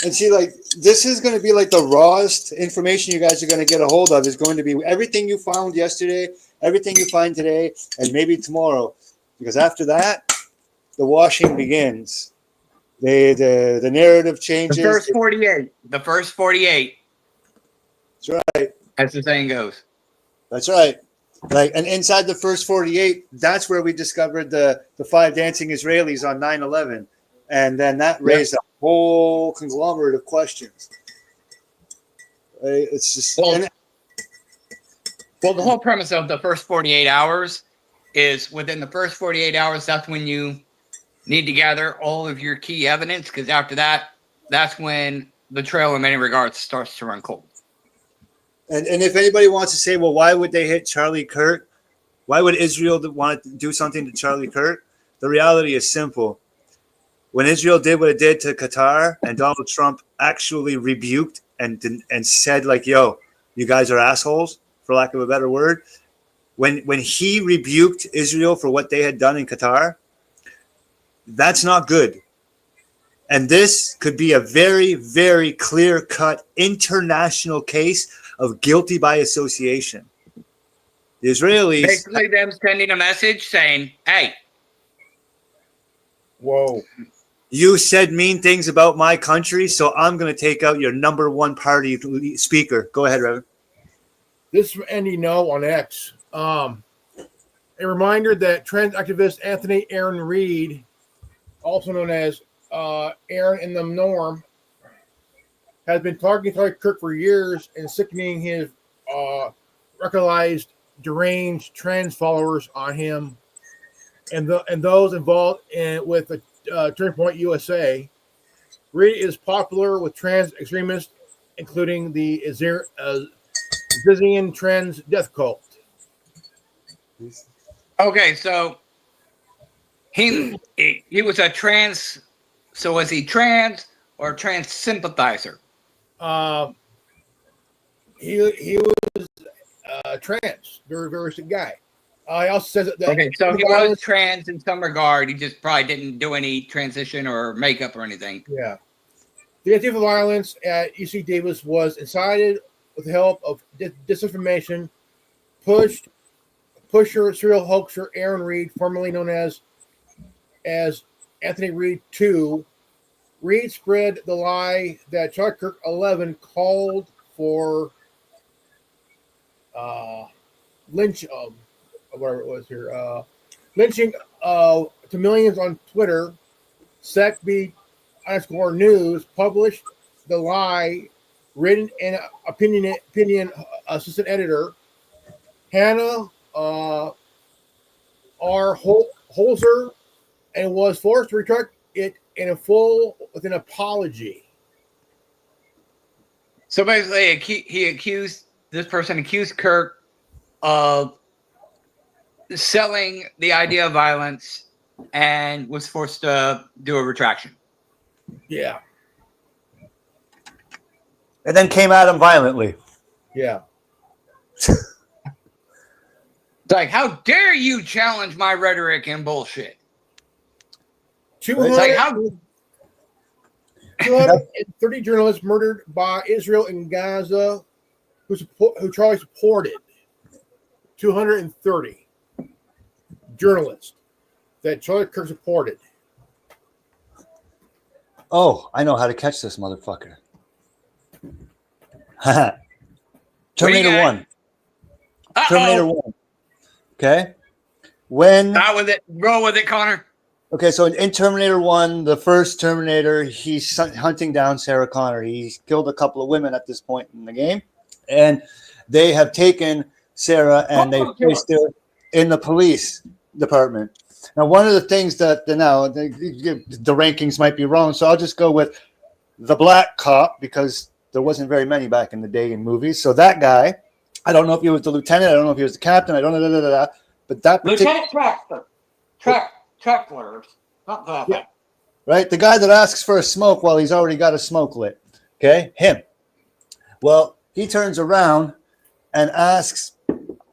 and see like this is going to be like the rawest information you guys are going to get a hold of is going to be everything you found yesterday, everything you find today, and maybe tomorrow, because after that, the washing begins. The narrative changes. The first 48. The first 48. That's right. As the saying goes. That's right. Like, and inside the first 48, that's where we discovered the 5 dancing Israelis on 9/11, and then that raised a whole conglomerate of questions. It's just Well, the whole premise of the first 48 hours is within the first 48 hours, that's when you need to gather all of your key evidence, because after that, that's when the trail in many regards starts to run cold. And if anybody wants to say, well, why would they hit Charlie Kirk? Why would Israel want to do something to Charlie Kirk? The reality is simple. When Israel did what it did to Qatar, and Donald Trump actually rebuked and said, like, yo, you guys are assholes, for lack of a better word. When he rebuked Israel for what they had done in Qatar, that's not good. And this could be a very, very clear-cut international case of guilty by association. The Israelis... Basically them sending a message saying, hey. Whoa. You said mean things about my country, so I'm going to take out your number one party speaker. Go ahead, Reverend. This is from Andy No on X. A reminder that trans activist Anthony Aaron Reed, also known as Aaron in the Norm, has been targeting Charlie Kirk for years and sickening his radicalized, deranged trans followers on him and those involved with the Turning Point USA. Reed is popular with trans extremists, including the Zizian Trans Death Cult. Okay, so he was a trans. So was he trans or a trans sympathizer? He was trans, very very sick guy. He also says that Okay, so he was trans in some regard. He just probably didn't do any transition or makeup or anything. Yeah. The Antifa violence at UC Davis was incited with the help of disinformation. Pusher, serial hoaxer Aaron Reed, formerly known as Anthony Reed II. Reed spread the lie that Charlie Kirk 11 called for lynch, whatever it was here, lynching to millions on Twitter, SecB_news published the lie written in opinion assistant editor Hannah R. Holzer, and was forced to retract it in full with an apology. So basically, this person accused Kirk of selling the idea of violence and was forced to do a retraction. Yeah. And then came at him violently. Yeah. It's like, how dare you challenge my rhetoric and bullshit? 230 journalists murdered by Israel in Gaza who Charlie supported. 230 journalists that Charlie Kirk supported. Oh, I know how to catch this motherfucker. Terminator 1. Uh-oh. Terminator 1. Okay? When... Not with it. Roll with it, Connor. Okay, so in Terminator 1, the first Terminator, he's hunting down Sarah Connor. He's killed a couple of women at this point in the game. And they have taken Sarah and they placed her in the police department. Now, one of the things that the rankings might be wrong, so I'll just go with the black cop because there wasn't very many back in the day in movies. So that guy, I don't know if he was the lieutenant, I don't know if he was the captain, I don't know, but that Lieutenant Trackler, not that. Yeah. Right, the guy that asks for a smoke while he's already got a smoke lit. Okay, him. Well, he turns around and asks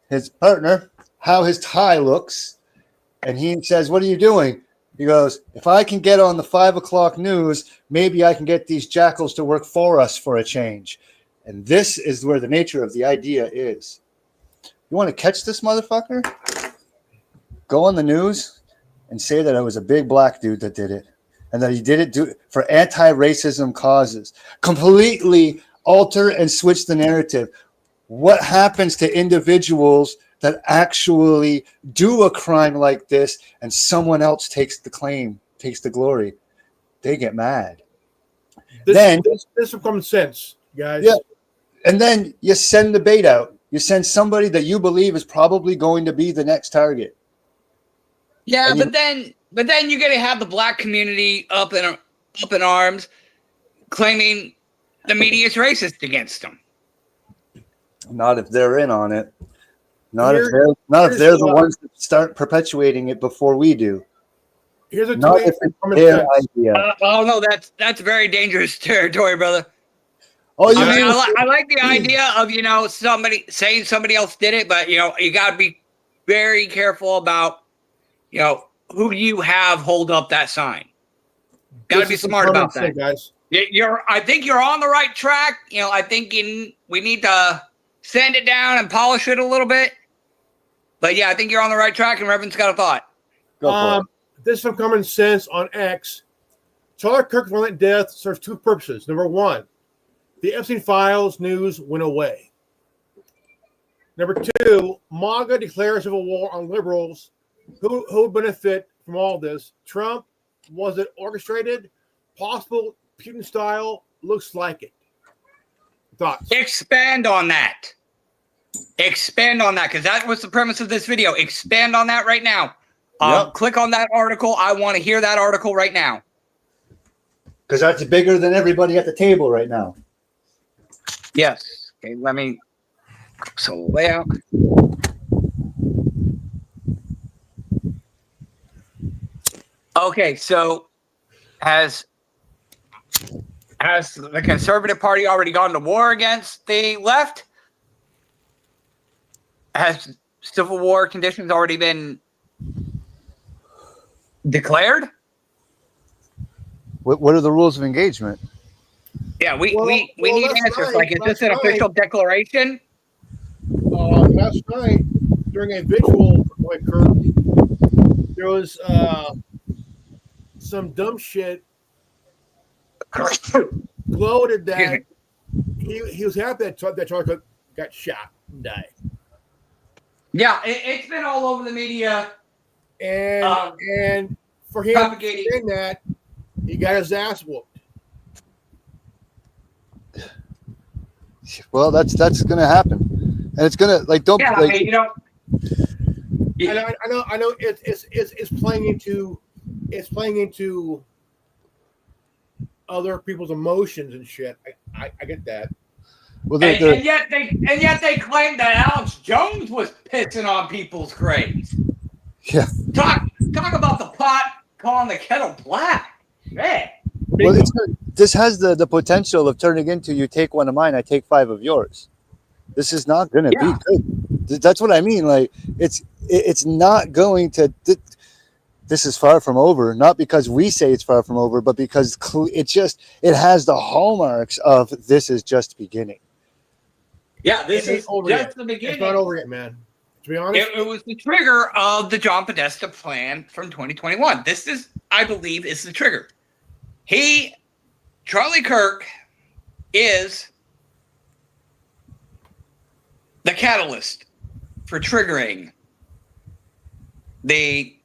his partner how his tie looks, and he says, "What are you doing?" He goes, "If I can get on the 5 o'clock news, maybe I can get these jackals to work for us for a change." And this is where the nature of the idea is. You want to catch this motherfucker? Go on the news and say that it was a big black dude that did it, and that he did it for anti-racism causes. Completely alter and switch the narrative. What happens to individuals that actually do a crime like this and someone else takes the claim, takes the glory? They get mad. This is common sense, guys. Yeah. And then you send the bait out. You send somebody that you believe is probably going to be the next target. Yeah, but then you're gonna have the black community up in arms, claiming the media is racist against them. Not if they're in on it. Not if they're the ones that start perpetuating it before we do. Here's a not if it's their idea. Oh no, that's very dangerous territory, brother. Oh, I like the idea of somebody saying somebody else did it, but you got to be very careful about who you have hold up that sign. Got to be smart about that, guys. I think you're on the right track. I think we need to sand it down and polish it a little bit. But yeah, I think you're on the right track, and Reverend's got a thought. This is some common sense on X. Charlie Kirk's violent death serves two purposes. Number one, the Epstein Files news went away. Number two, MAGA declares civil war on liberals. Who would benefit from all this? Trump? Was it orchestrated? Possible Putin style? Looks like it. Thoughts? Expand on that. Because that was the premise of this video. Expand on that right now. Click on that article. I want to hear that article right now. Because that's bigger than everybody at the table right now. Yes. Okay, let me. So layout. Okay, so has the Conservative Party already gone to war against the left? Has civil war conditions already been declared? What are the rules of engagement? Yeah, we need answers. Right. Like, is this an official declaration? Last night, during a vigil by Kirk, there was some dumb shit gloated that he was happy that Charlie Kirk got shot and died. Yeah, it's been all over the media and and for him propagating. saying that, he got his ass whooped. Well, that's gonna happen, and it's gonna don't Yeah, like. I mean, you know, I know it's playing into other people's emotions and shit. I get that. Well, and yet they claim that Alex Jones was pissing on people's graves. yeah. Talk about the pot calling the kettle black. Man. Well, this has the potential of turning into you take one of mine, I take five of yours. This is not going to be good. That's what I mean. Like it's not going to. This is far from over. Not because we say it's far from over, but because it has the hallmarks of this is just beginning. Yeah, this is just the beginning. It's not over yet, man. To be honest, it was the trigger of the John Podesta plan from 2021. This is, I believe, is the trigger. Charlie Kirk is the catalyst for triggering the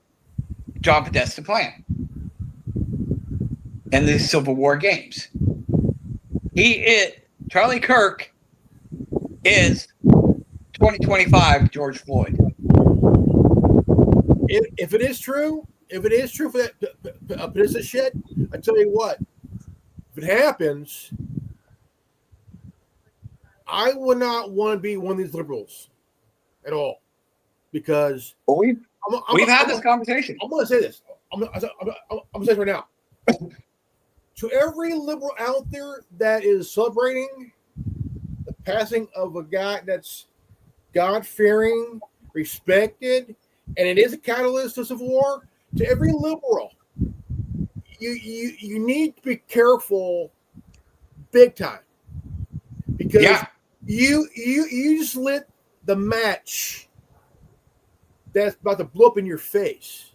John Podesta plan and the Civil War games. Charlie Kirk is 2025 George Floyd. If it is true for that Podesta shit, I tell you what, if it happens, I would not want to be one of these liberals at all, because we've had this conversation. I'm going to say this. I'm going to say this right now. To every liberal out there that is celebrating the passing of a guy that's God-fearing, respected, and it is a catalyst to civil war, to every liberal, you need to be careful, big time, because you just lit the match that's about to blow up in your face.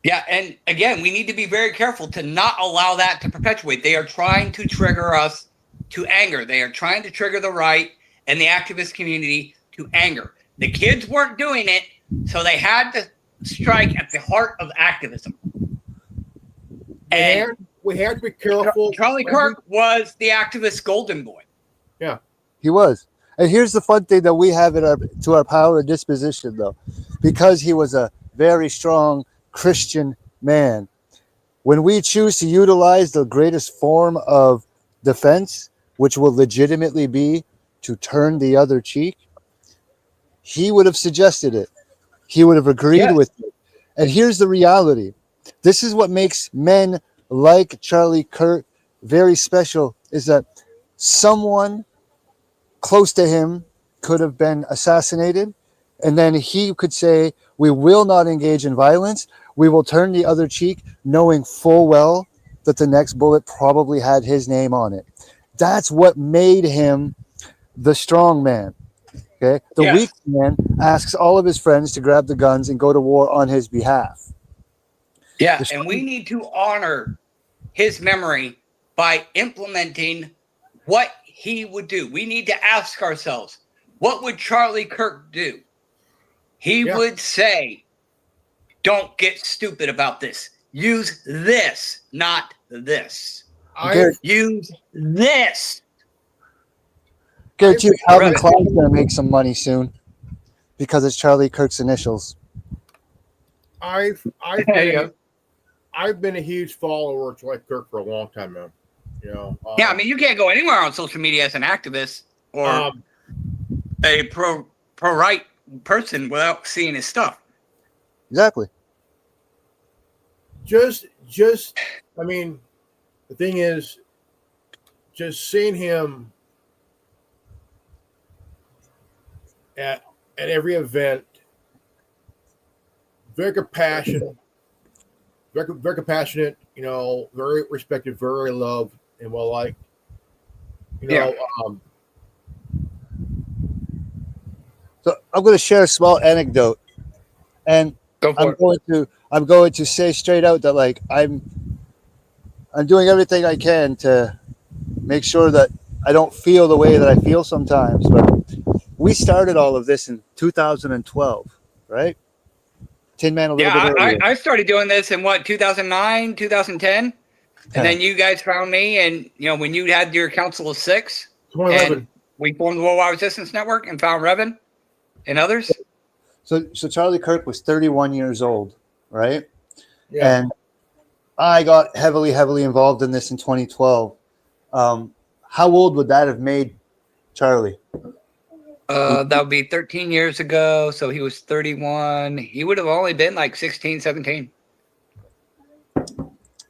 Yeah, and again, we need to be very careful to not allow that to perpetuate. They are trying to trigger us to anger. They are trying to trigger the right and the activist community to anger. The kids weren't doing it, so they had to strike at the heart of activism. And we had to be careful. Charlie Kirk was the activist golden boy. Yeah, he was. And here's the fun thing that we have to our power and disposition, though, because he was a very strong Christian man. When we choose to utilize the greatest form of defense, which will legitimately be to turn the other cheek, he would have suggested it. He would have agreed with it. And here's the reality. This is what makes men like Charlie Kirk very special, is that someone close to him could have been assassinated, and then he could say, we will not engage in violence. We will turn the other cheek, knowing full well that the next bullet probably had his name on it. That's what made him the strong man. Okay, the weak man asks all of his friends to grab the guns and go to war on his behalf. Yeah, and we need to honor his memory by implementing what he would do. We need to ask ourselves, what would Charlie Kirk do? He would say, don't get stupid about this. Use this, not this. Use this. Guarantee you Calvin Klein's going to make some money soon because it's Charlie Kirk's initials. I've been a huge follower of Charlie Kirk for a long time now. You know. I mean, you can't go anywhere on social media as an activist or a pro-right person without seeing his stuff. Exactly. I mean, the thing is, just seeing him at every event, very compassionate, very compassionate, you know, very respected, very loved, and well liked. You know, So I'm going to share a small anecdote, and I'm going to say straight out that like I'm doing everything I can to make sure that I don't feel the way that I feel sometimes. But we started all of this in 2012, right? Tin Man a little Yeah, bit earlier. I started doing this in 2009, 2010. And then you guys found me, and when you had your Council of Six, 2011. and we formed the Worldwide Resistance Network and found Revan and others. So Charlie Kirk was 31 years old, right? Yeah. And I got heavily involved in this in 2012. How old would that have made Charlie? That would be 13 years ago. So he was 31. He would have only been like 16, 17.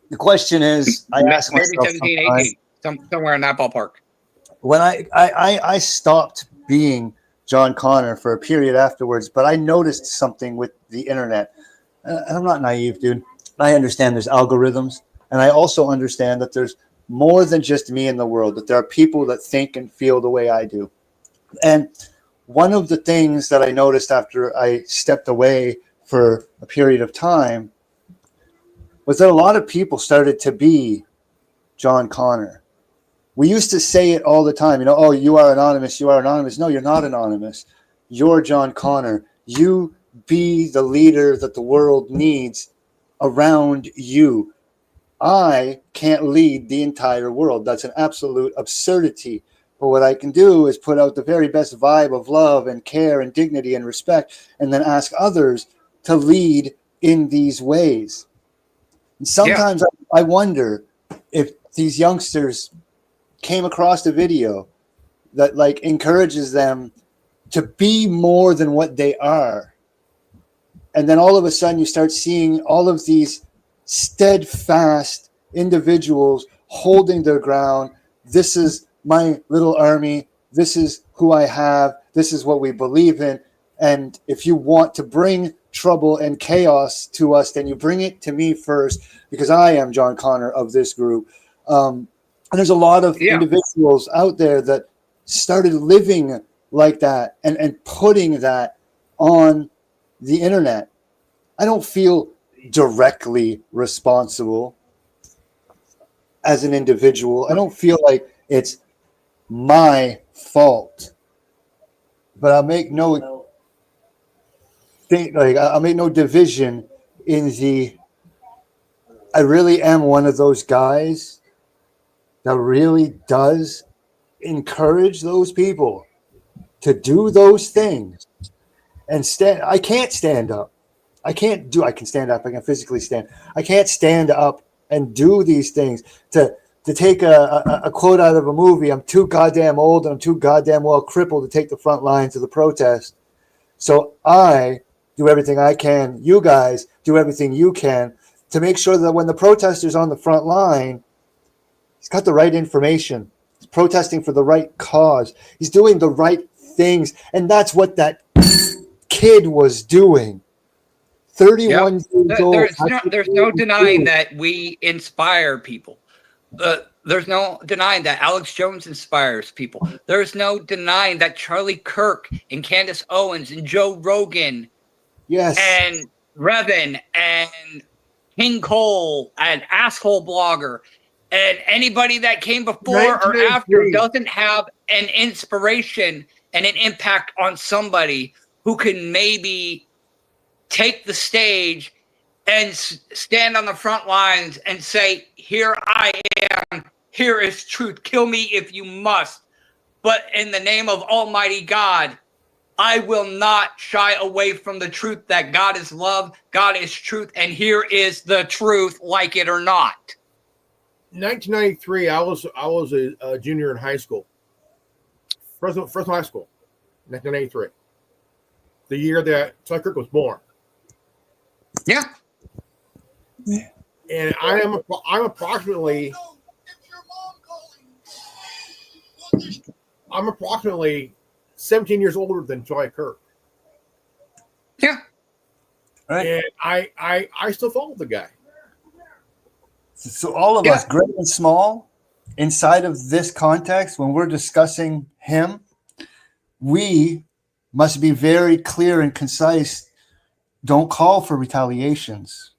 The question is, I ask Maybe myself 17, sometimes, 18, somewhere in that ballpark. when I stopped being John Connor for a period afterwards, but I noticed something with the internet. And I'm not naive, dude. I understand there's algorithms, and I also understand that there's more than just me in the world, that there are people that think and feel the way I do. And one of the things that I noticed after I stepped away for a period of time was that a lot of people started to be John Connor. We used to say it all the time, oh, you are anonymous, you are anonymous. No, you're not anonymous. You're John Connor. You be the leader that the world needs around you. I can't lead the entire world. That's an absolute absurdity. But what I can do is put out the very best vibe of love and care and dignity and respect, and then ask others to lead in these ways. And sometimes I wonder if these youngsters came across a video that encourages them to be more than what they are. And then all of a sudden you start seeing all of these steadfast individuals holding their ground. This is my little army. This is who I have. This is what we believe in. And if you want to bring trouble and chaos to us, then you bring it to me first, because I am John Connor of this group. And there's a lot of individuals out there that started living like that and putting that on the internet. I don't feel directly responsible as an individual. I don't feel like it's my fault, but I'll make no division in the. I really am one of those guys that really does encourage those people to do those things and stand. I can't stand up. I can stand up. I can physically stand. I can't stand up and do these things. To take a quote out of a movie, I'm too goddamn old and I'm too goddamn well crippled to take the front lines of the protest. So I do everything I can. You guys do everything you can to make sure that when the protester's on the front line, he's got the right information. He's protesting for the right cause. He's doing the right things. And that's what that kid was doing. 31 years old. There's no denying that we inspire people. There's no denying that Alex Jones inspires people. There's no denying that Charlie Kirk and Candace Owens and Joe Rogan, and Revan and King Cole and Asshole Blogger and anybody that came before or after doesn't have an inspiration and an impact on somebody who can maybe take the stage and stand on the front lines and say, here I am, here is truth, kill me if you must. But in the name of Almighty God, I will not shy away from the truth that God is love, God is truth, and here is the truth, like it or not. 1993, I was a junior in high school. First high school, 1983. The year that Charlie Kirk was born. Yeah. And I'm approximately 17 years older than Charlie Kirk. Yeah. Right. And I still follow the guy. So all of us, great and small, inside of this context, when we're discussing him, we must be very clear and concise. Don't call for retaliations.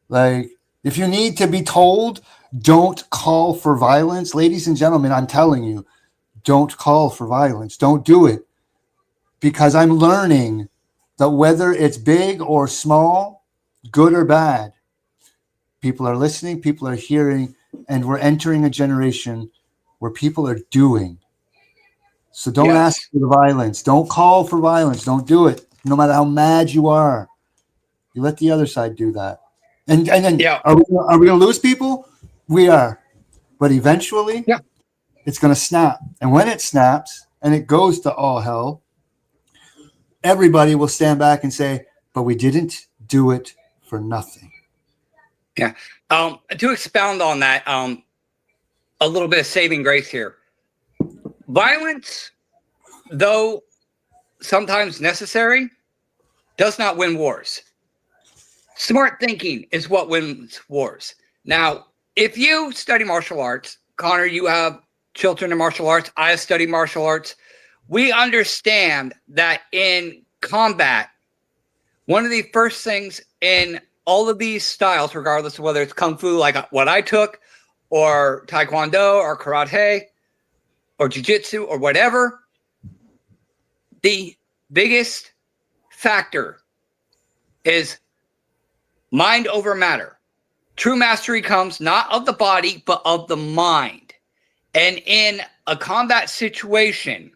Like, if you need to be told, don't call for violence. Ladies and gentlemen, I'm telling you, don't call for violence. Don't do it. Because I'm learning that whether it's big or small, good or bad, people are listening, people are hearing, and we're entering a generation where people are doing. So don't ask for the violence. Don't call for violence. Don't do it. No matter how mad you are, you let the other side do that. And then are we going to lose people? We are. But eventually, it's going to snap. And when it snaps and it goes to all hell, everybody will stand back and say, but we didn't do it for nothing. Yeah. To expound on that, a little bit of saving grace here. Violence, though sometimes necessary, does not win wars. Smart thinking is what wins wars. Now, if you study martial arts, Connor, you have children in martial arts, I have studied martial arts. We understand that in combat, one of the first things in all of these styles, regardless of whether it's Kung Fu, like what I took, or Taekwondo, or Karate, or Jiu-Jitsu, or whatever, the biggest factor is mind over matter. True mastery comes not of the body, but of the mind. And in a combat situation,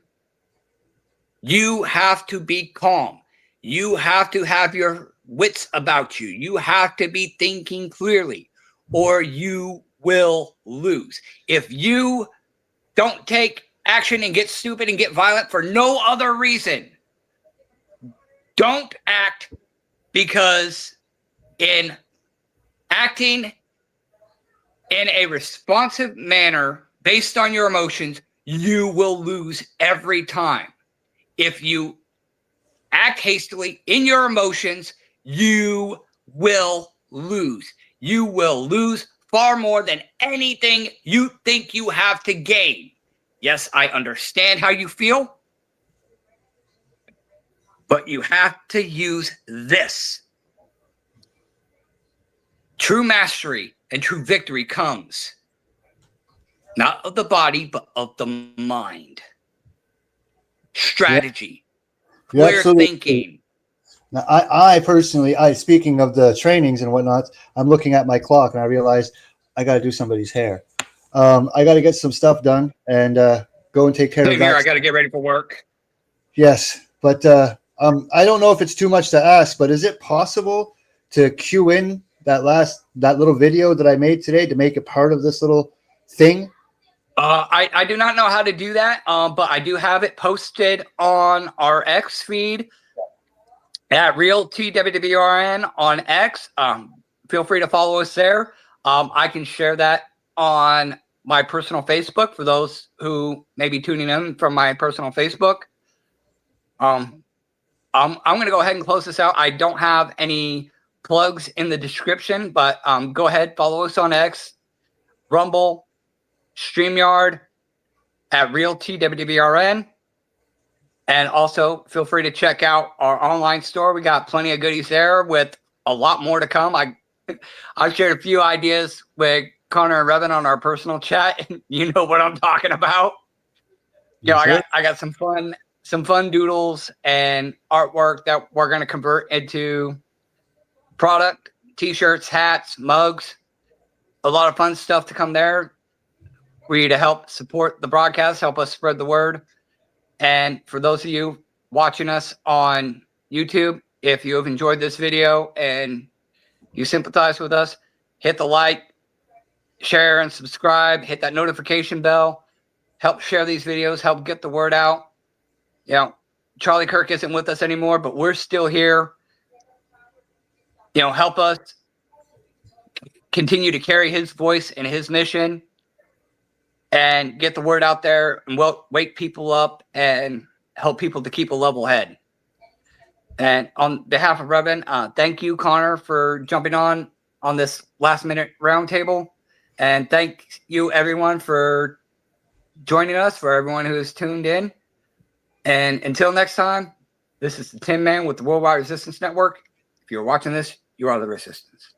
you have to be calm. You have to have your wits about you. You have to be thinking clearly, or you will lose. If you don't take action and get stupid and get violent for no other reason, don't act, because in acting in a responsive manner based on your emotions, you will lose every time. If you act hastily in your emotions, you will lose. You will lose far more than anything you think you have to gain. Yes, I understand how you feel, but you have to use this. True mastery and true victory comes not of the body, but of the mind. Strategy, clear thinking. Now, I personally, speaking of the trainings and whatnot, I'm looking at my clock and I realized I got to do somebody's hair. I got to get some stuff done and go and take care of that. Same here. I got to get ready for work. Yes, but I don't know if it's too much to ask, but is it possible to cue in that little video that I made today to make it part of this little thing? I do not know how to do that, but I do have it posted on our X feed at Real TWWRN on X. Feel free to follow us there. I can share that on my personal Facebook for those who may be tuning in from my personal Facebook. I'm going to go ahead and close this out. I don't have any plugs in the description, but go ahead, follow us on X, Rumble, StreamYard at Real TWWRN. And also feel free to check out our online store. We got plenty of goodies there with a lot more to come. I shared a few ideas with Connor and Revan on our personal chat. You know what I'm talking about. I got some fun doodles and artwork that we're going to convert into product, t-shirts, hats, mugs, a lot of fun stuff to come there for you to help support the broadcast, help us spread the word. And for those of you watching us on YouTube, if you have enjoyed this video and you sympathize with us, hit the like, share, and subscribe. Hit that notification bell. Help share these videos. Help get the word out. You know, Charlie Kirk isn't with us anymore, but we're still here. You know, help us continue to carry his voice and his mission and get the word out there and wake people up and help people to keep a level head. And on behalf of Revan, thank you, Connor, for jumping on this last-minute roundtable. And thank you, everyone, for joining us, for everyone who's tuned in. And until next time, this is the Tin Man with the Worldwide Resistance Network. If you're watching this, you are the resistance.